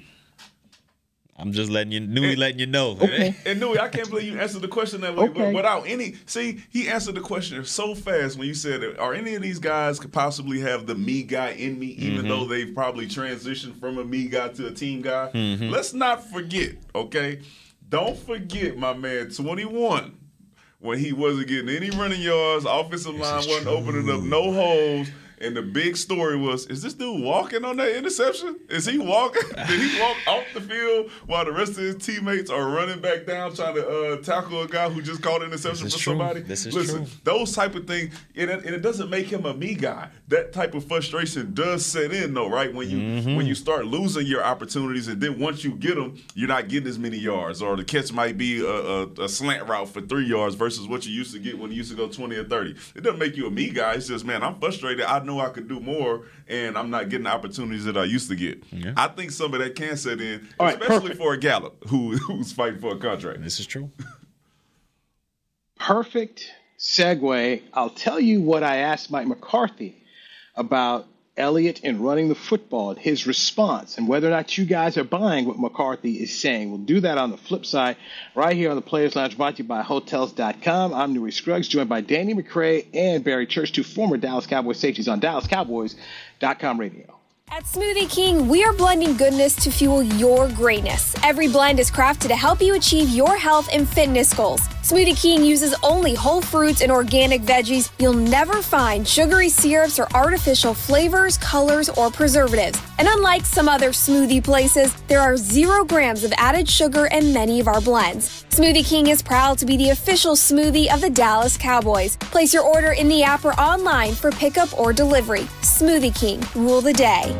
I'm just letting you know. Okay. And Newy, I can't believe you answered the question that way, but without any. See, he answered the question so fast when you said, "Are any of these guys could possibly have the me guy in me, even though they've probably transitioned from a me guy to a team guy?" Let's not forget, okay? Don't forget, my man, 21, when he wasn't getting any running yards, offensive line wasn't opening up no holes. And the big story was, is this dude walking on that interception? Is he walking? Did he walk off the field while the rest of his teammates are running back down trying to tackle a guy who just caught an interception for somebody? Listen, those type of things, and it doesn't make him a me guy. That type of frustration does set in, though, right? When you start losing your opportunities, and then once you get them, you're not getting as many yards, or the catch might be a slant route for 3 yards versus what you used to get when you used to go 20 or 30. It doesn't make you a me guy. It's just, man, I'm frustrated. I know know I could do more, and I'm not getting the opportunities that I used to get. Yeah. I think some of that can set in, All right, especially perfect. for a Gallup who's fighting for a contract. This is true. Perfect segue. I'll tell you what I asked Mike McCarthy about Elliott and running the football and his response and whether or not you guys are buying what McCarthy is saying. We'll do that on the flip side right here on the Players Lounge, brought to you by Hotels.com. I'm Newy Scruggs, joined by Danny McCray and Barry Church, two former Dallas Cowboys safeties on DallasCowboys.com radio. At Smoothie King, we are blending goodness to fuel your greatness. Every blend is crafted to help you achieve your health and fitness goals. Smoothie King uses only whole fruits and organic veggies. You'll never find sugary syrups or artificial flavors, colors, or preservatives. And unlike some other smoothie places, there are 0 grams of added sugar in many of our blends. Smoothie King is proud to be the official smoothie of the Dallas Cowboys. Place your order in the app or online for pickup or delivery. Smoothie King, rule the day.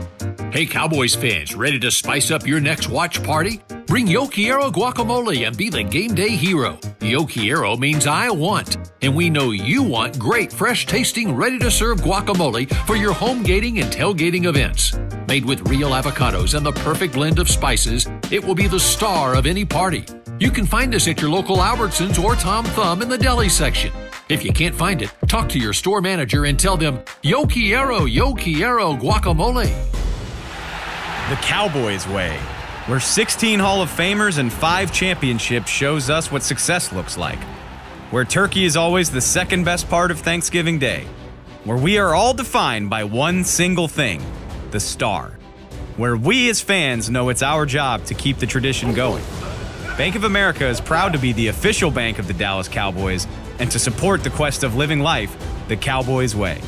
Hey, Cowboys fans, ready to spice up your next watch party? Bring Yo Quiero guacamole and be the game day hero. Yo Quiero means I want, and we know you want great, fresh-tasting, ready-to-serve guacamole for your home gating and tailgating events. Made with real avocados and the perfect blend of spices, it will be the star of any party. You can find us at your local Albertsons or Tom Thumb in the deli section. If you can't find it, talk to your store manager and tell them, Yo Quiero guacamole. The Cowboys way, where 16 Hall of Famers and 5 championships shows us what success looks like. Where turkey is always the second best part of Thanksgiving Day. Where we are all defined by one single thing, the star. Where we as fans know it's our job to keep the tradition going. Bank of America is proud to be the official bank of the Dallas Cowboys and to support the quest of living life the Cowboys way.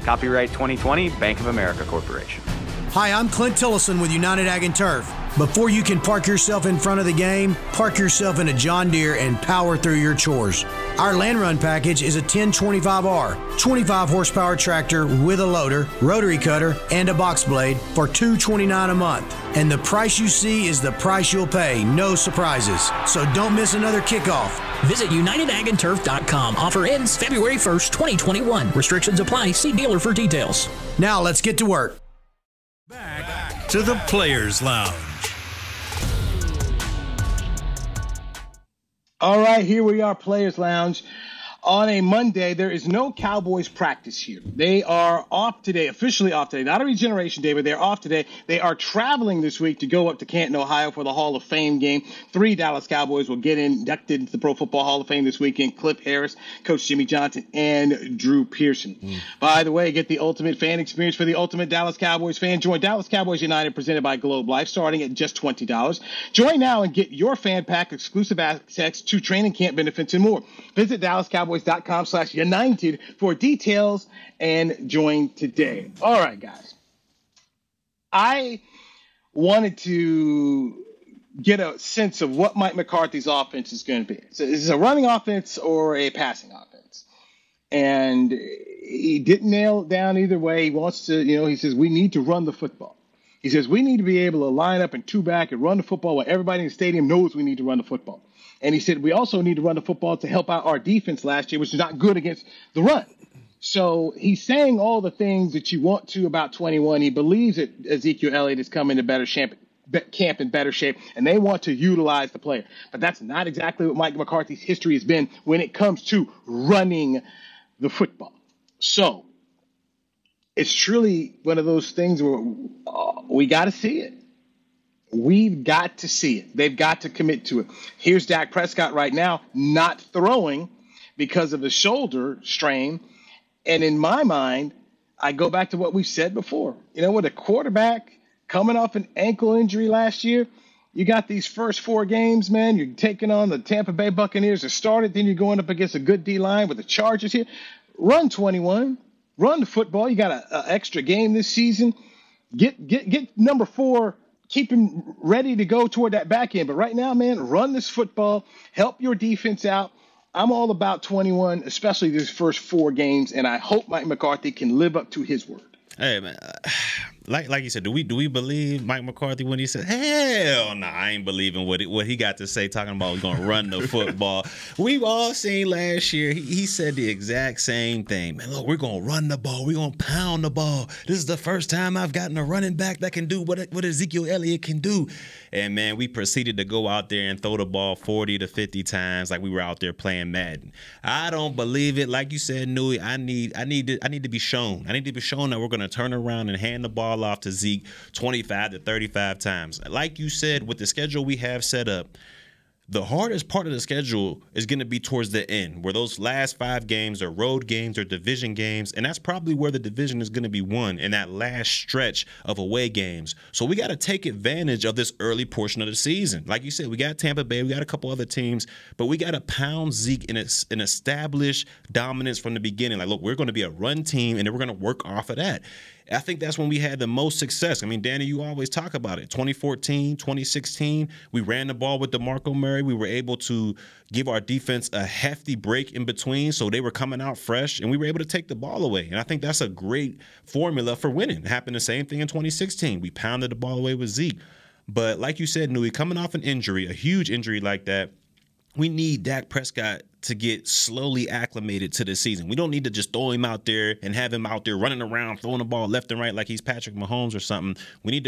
Copyright 2020, Bank of America Corporation. Hi, I'm Clint Tillison with United Ag and Turf. Before you can park yourself in front of the game, park yourself in a John Deere and power through your chores. Our Land Run package is a 1025R, 25 horsepower tractor with a loader, rotary cutter, and a box blade for $229 a month. And the price you see is the price you'll pay, no surprises. So don't miss another kickoff. Visit UnitedAgAndTurf.com. Offer ends February 1st, 2021. Restrictions apply. See dealer for details. Now let's get to work. Back to the Players Lounge. All right, here we are, Players Lounge. On a Monday, there is no Cowboys practice here. They are off today, officially off today. Not a regeneration day, but they're off today. They are traveling this week to go up to Canton, Ohio for the Hall of Fame game. 3 Dallas Cowboys will get inducted into the Pro Football Hall of Fame this weekend. Cliff Harris, Coach Jimmy Johnson, and Drew Pearson. By the way, get the ultimate fan experience for the ultimate Dallas Cowboys fan. Join Dallas Cowboys United presented by Globe Life, starting at just $20. Join now and get your fan pack, exclusive access to training camp benefits, and more. Visit DallasCowboys.com/United for details and join today. All right, guys. I wanted to get a sense of what Mike McCarthy's offense is going to be. So is it a running offense or a passing offense? And he didn't nail it down either way. He wants to, he says, we need to run the football. He says, we need to be able to line up in 2 back and run the football while everybody in the stadium knows we need to run the football. And he said, we also need to run the football to help out our defense last year, which is not good against the run. So he's saying all the things that you want to about 21. He believes that Ezekiel Elliott is coming to camp in better shape, and they want to utilize the player. But that's not exactly what Mike McCarthy's history has been when it comes to running the football. So it's truly one of those things where we got to see it. We've got to see it. They've got to commit to it. Here's Dak Prescott right now not throwing because of the shoulder strain. And in my mind, I go back to what we've said before. With a quarterback coming off an ankle injury last year, you got these first 4 games, man. You're taking on the Tampa Bay Buccaneers to start it. Then you're going up against a good D-line with the Chargers here. Run 21. Run the football. You got an extra game this season. Get number 4. Keep him ready to go toward that back end. But right now, man, run this football. Help your defense out. I'm all about 21, especially these first 4 games, and I hope Mike McCarthy can live up to his word. Hey, man, like you said, do we believe Mike McCarthy when he said, hell no, I ain't believing what he got to say talking about going to run the football. We've all seen last year, he said the exact same thing. Man, look, we're going to run the ball. We're going to pound the ball. This is the first time I've gotten a running back that can do what Ezekiel Elliott can do. And, man, we proceeded to go out there and throw the ball 40 to 50 times like we were out there playing Madden. I don't believe it. Like you said, Newy, I need to be shown. I need to be shown that we're going to turn around and hand the ball off to Zeke 25 to 35 times. Like you said, with the schedule we have set up, the hardest part of the schedule is going to be towards the end, where those last 5 games are road games or division games, and that's probably where the division is going to be won in that last stretch of away games. So we got to take advantage of this early portion of the season. Like you said, we got Tampa Bay, we got a couple other teams, but we got to pound Zeke and establish dominance from the beginning. Like, look, we're going to be a run team, and then we're going to work off of that. I think that's when we had the most success. I mean, Danny, you always talk about it. 2014, 2016, we ran the ball with DeMarco Murray. We were able to give our defense a hefty break in between, so they were coming out fresh, and we were able to take the ball away. And I think that's a great formula for winning. It happened the same thing in 2016. We pounded the ball away with Zeke. But like you said, Newy, coming off an injury, a huge injury like that, we need Dak Prescott to get slowly acclimated to the season. We don't need to just throw him out there and have him out there running around, throwing the ball left and right like he's Patrick Mahomes or something. We need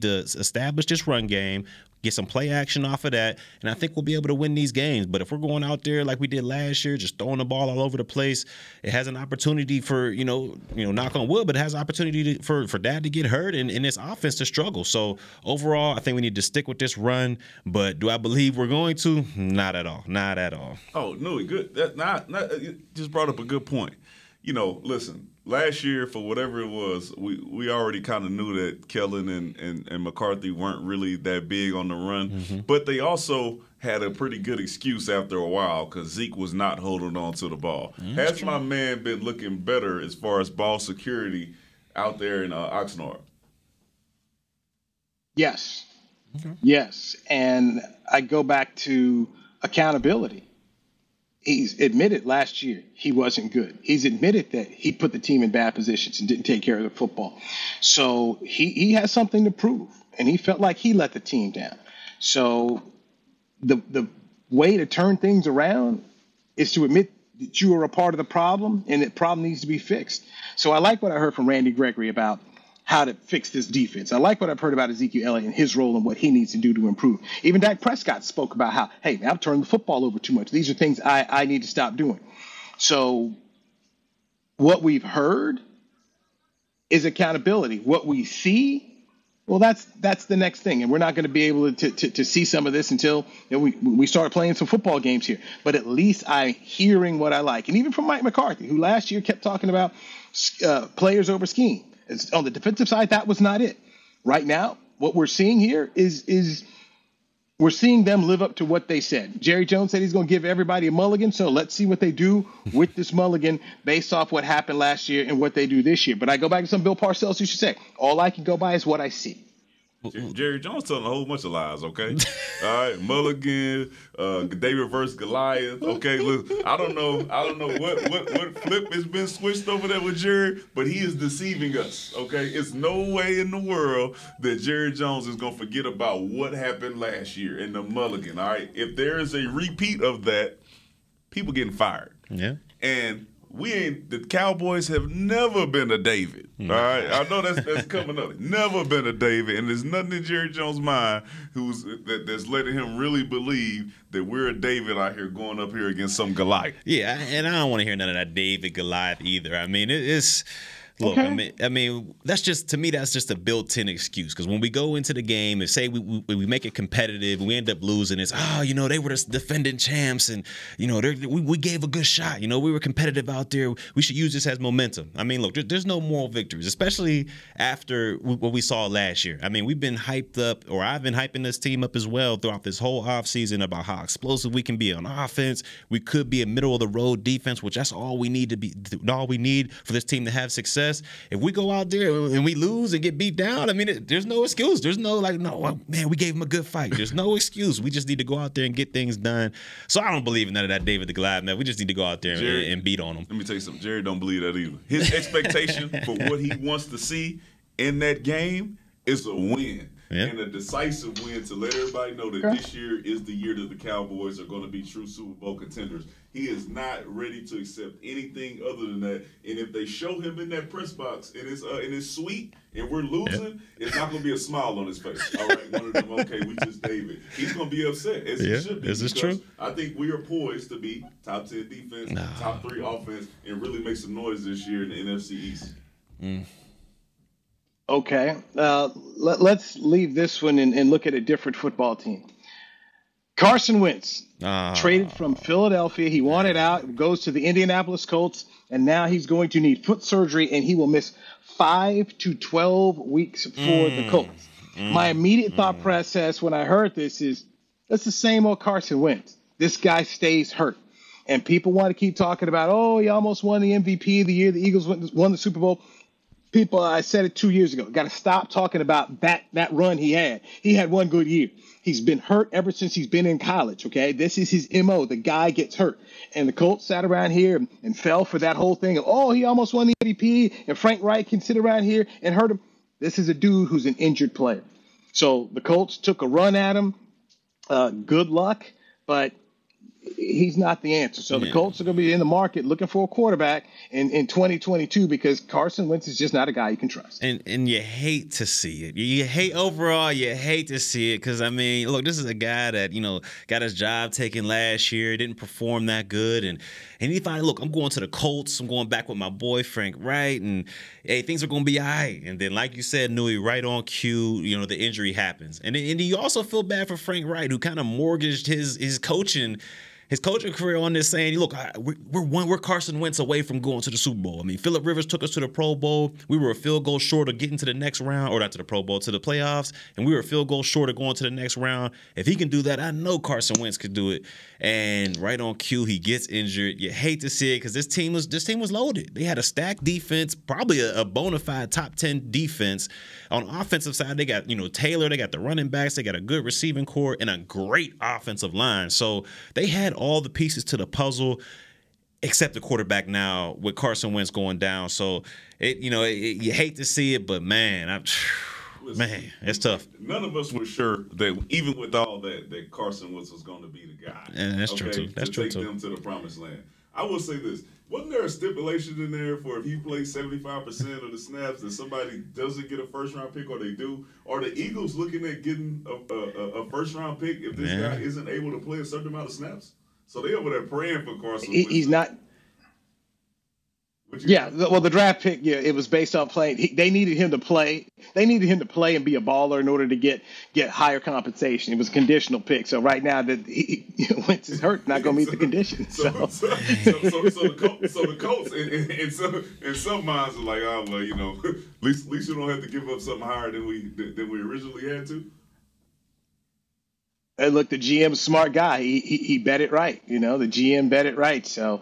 to establish this run game, get some play action off of that, and I think we'll be able to win these games. But if we're going out there like we did last year, just throwing the ball all over the place, it has an opportunity for, knock on wood, but it has an opportunity for Dak to get hurt and this offense to struggle. So overall, I think we need to stick with this run. But do I believe we're going to? Not at all. Not at all. Oh, Newy, good. You just brought up a good point. Listen, last year, for whatever it was, we already kind of knew that Kellen and McCarthy weren't really that big on the run, but they also had a pretty good excuse after a while because Zeke was not holding on to the ball. Has my man been looking better as far as ball security out there in Oxnard? Yes. Okay. Yes. And I go back to accountability. He's admitted last year he wasn't good. He's admitted that he put the team in bad positions and didn't take care of the football. So he has something to prove, and he felt like he let the team down. So the way to turn things around is to admit that you are a part of the problem and that problem needs to be fixed. So I like what I heard from Randy Gregory about how to fix this defense. I like what I've heard about Ezekiel Elliott and his role and what he needs to do to improve. Even Dak Prescott spoke about how, hey, man, I'm turning the football over too much. These are things I need to stop doing. So what we've heard is accountability. What we see, well, that's the next thing. And we're not going to be able to see some of this until we start playing some football games here. But at least I'm hearing what I like. And even from Mike McCarthy, who last year kept talking about players over scheme. On the defensive side, that was not it. Right now, what we're seeing here is we're seeing them live up to what they said. Jerry Jones said he's going to give everybody a mulligan, so let's see what they do with this mulligan based off what happened last year and what they do this year. But I go back to some Bill Parcells who should say, all I can go by is what I see. Jerry Jones telling a whole bunch of lies, okay? All right, Mulligan, David versus Goliath. Okay, look, I don't know what flip has been switched over there with Jerry, but he is deceiving us. Okay, it's no way in the world that Jerry Jones is gonna forget about what happened last year in the Mulligan. All right, if there is a repeat of that, people getting fired. Yeah, and the Cowboys have never been a David. All right, I know that's coming up. Never been a David, and there's nothing in Jerry Jones' mind that's letting him really believe that we're a David out here going up here against some Goliath. Yeah, and I don't want to hear none of that David Goliath either. I mean, it's. Look, okay. I mean, that's just a built-in excuse because when we go into the game and say we make it competitive and we end up losing, it's they were the defending champs and we gave a good shot. We were competitive out there. We should use this as momentum. I mean, look, there's no moral victories, especially after what we saw last year. I mean, we've been hyped up, or I've been hyping this team up as well throughout this whole offseason about how explosive we can be on offense. We could be a middle-of-the-road defense, which that's all we need all we need for this team to have success. If we go out there and we lose and get beat down, I mean, there's no excuse. There's no man, we gave him a good fight. There's no excuse. We just need to go out there and get things done. So I don't believe in none of that David the Goliath, man. We just need to go out there and beat on him. Let me tell you something. Jerry don't believe that either. His expectation for what he wants to see in that game is a win. Yeah. And a decisive win to let everybody know that this year is the year that the Cowboys are going to be true Super Bowl contenders. He is not ready to accept anything other than that. And if they show him in that press box and it's sweet and we're losing, it's not going to be a smile on his face. All right, one of them, okay, we just David. He's going to be upset, as he should be. This is true. I think we are poised to be top 10 defense, top 3 offense, and really make some noise this year in the NFC East. Okay, let's leave this one and look at a different football team. Carson Wentz, traded from Philadelphia. He wanted out, goes to the Indianapolis Colts, and now he's going to need foot surgery, and he will miss 5 to 12 weeks for the Colts. My immediate thought process when I heard this is, that's the same old Carson Wentz. This guy stays hurt. And people want to keep talking about, oh, he almost won the MVP the year the Eagles won the Super Bowl. People, I said it 2 years ago, got to stop talking about that run he had. He had one good year. He's been hurt ever since he's been in college, okay? This is his MO. The guy gets hurt. And the Colts sat around here and fell for that whole thing of, oh, he almost won the MVP, and Frank Reich can sit around here and hurt him. This is a dude who's an injured player. So the Colts took a run at him. Good luck, but he's not the answer. So the Colts are going to be in the market looking for a quarterback in 2022 because Carson Wentz is just not a guy you can trust. And you hate to see it. You hate to see it because, I mean, look, this is a guy that, got his job taken last year, didn't perform that good. And he finally, look, I'm going to the Colts. I'm going back with my boy Frank Wright. And, hey, things are going to be all right. And then, like you said, Newy, right on cue, the injury happens. And you also feel bad for Frank Wright, who kind of mortgaged his coaching career on this, saying, look, we're Carson Wentz away from going to the Super Bowl. I mean, Phillip Rivers took us to the Pro Bowl. We were a field goal short of getting to the next round, or not to the Pro Bowl, to the playoffs, and we were a field goal short of going to the next round. If he can do that, I know Carson Wentz could do it. And right on cue, he gets injured. You hate to see it because this team was loaded. They had a stacked defense, probably a bona fide top 10 defense. On the offensive side, they got, Taylor, they got the running backs, they got a good receiving core, and a great offensive line. So they had all the pieces to the puzzle except the quarterback now with Carson Wentz going down. So, you hate to see it, but, man, it's tough. None of us were sure that even with all that Carson Wentz was going to be the guy. And that's true, too. That's true, too. To take them to the promised land. I will say this. Wasn't there a stipulation in there for if he plays 75% of the snaps that somebody doesn't get a first-round pick or they do? Are the Eagles looking at getting a first-round pick if this guy isn't able to play a certain amount of snaps? So they over there praying for Carson Wentz. He's not. Yeah, well, the draft pick, it was based on playing. They needed him to play. They needed him to play and be a baller in order to get higher compensation. It was a conditional pick. So right now that Wentz is hurt, not going to meet the conditions. So the Colts in some minds are like, oh well, at least you don't have to give up something higher than we originally had to. And look, the GM's a smart guy. He bet it right. The GM bet it right. So.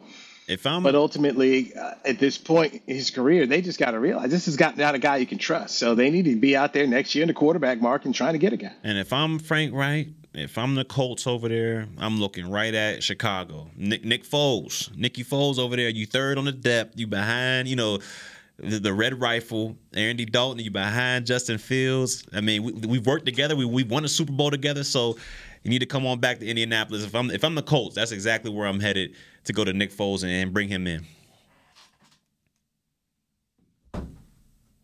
But ultimately, at this point in his career, they just got to realize this is not a guy you can trust. So they need to be out there next year in the quarterback market and trying to get a guy. And if I'm Frank Wright, if I'm the Colts over there, I'm looking right at Chicago. Nicky Foles over there. You third on the depth. You behind, the Red Rifle, Andy Dalton. You behind Justin Fields. I mean, we've worked together. We've won a Super Bowl together. So you need to come on back to Indianapolis. If I'm the Colts, that's exactly where I'm headed, to go to Nick Foles and bring him in.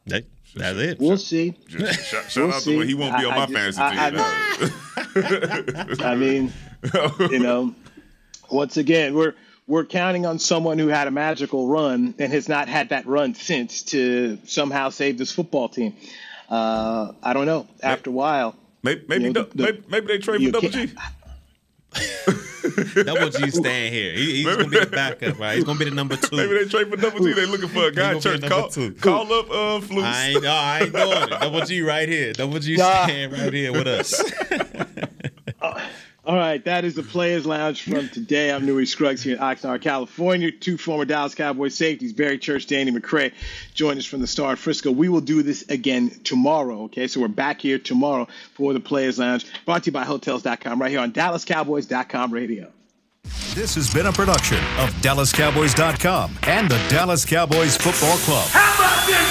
That's it. We'll see. Shout out to him. He won't be on my fantasy team. I mean, once again, we're counting on someone who had a magical run and has not had that run since to somehow save this football team. I don't know. After a while. Maybe they trade for Double G. Double G staying here. He's going to be the backup, right? He's going to be the number 2. Maybe they trade for Double G. They looking for a guy in church. Call up Flus. I ain't doing it. Double G right here. Double G staying right here with us. All right, that is the Players Lounge from today. I'm Newy Scruggs here in Oxnard, California. 2 former Dallas Cowboys safeties, Barry Church, Danny McCray, join us from the Star in Frisco. We will do this again tomorrow, okay? So we're back here tomorrow for the Players Lounge, brought to you by Hotels.com, right here on DallasCowboys.com radio. This has been a production of DallasCowboys.com and the Dallas Cowboys Football Club. How about this?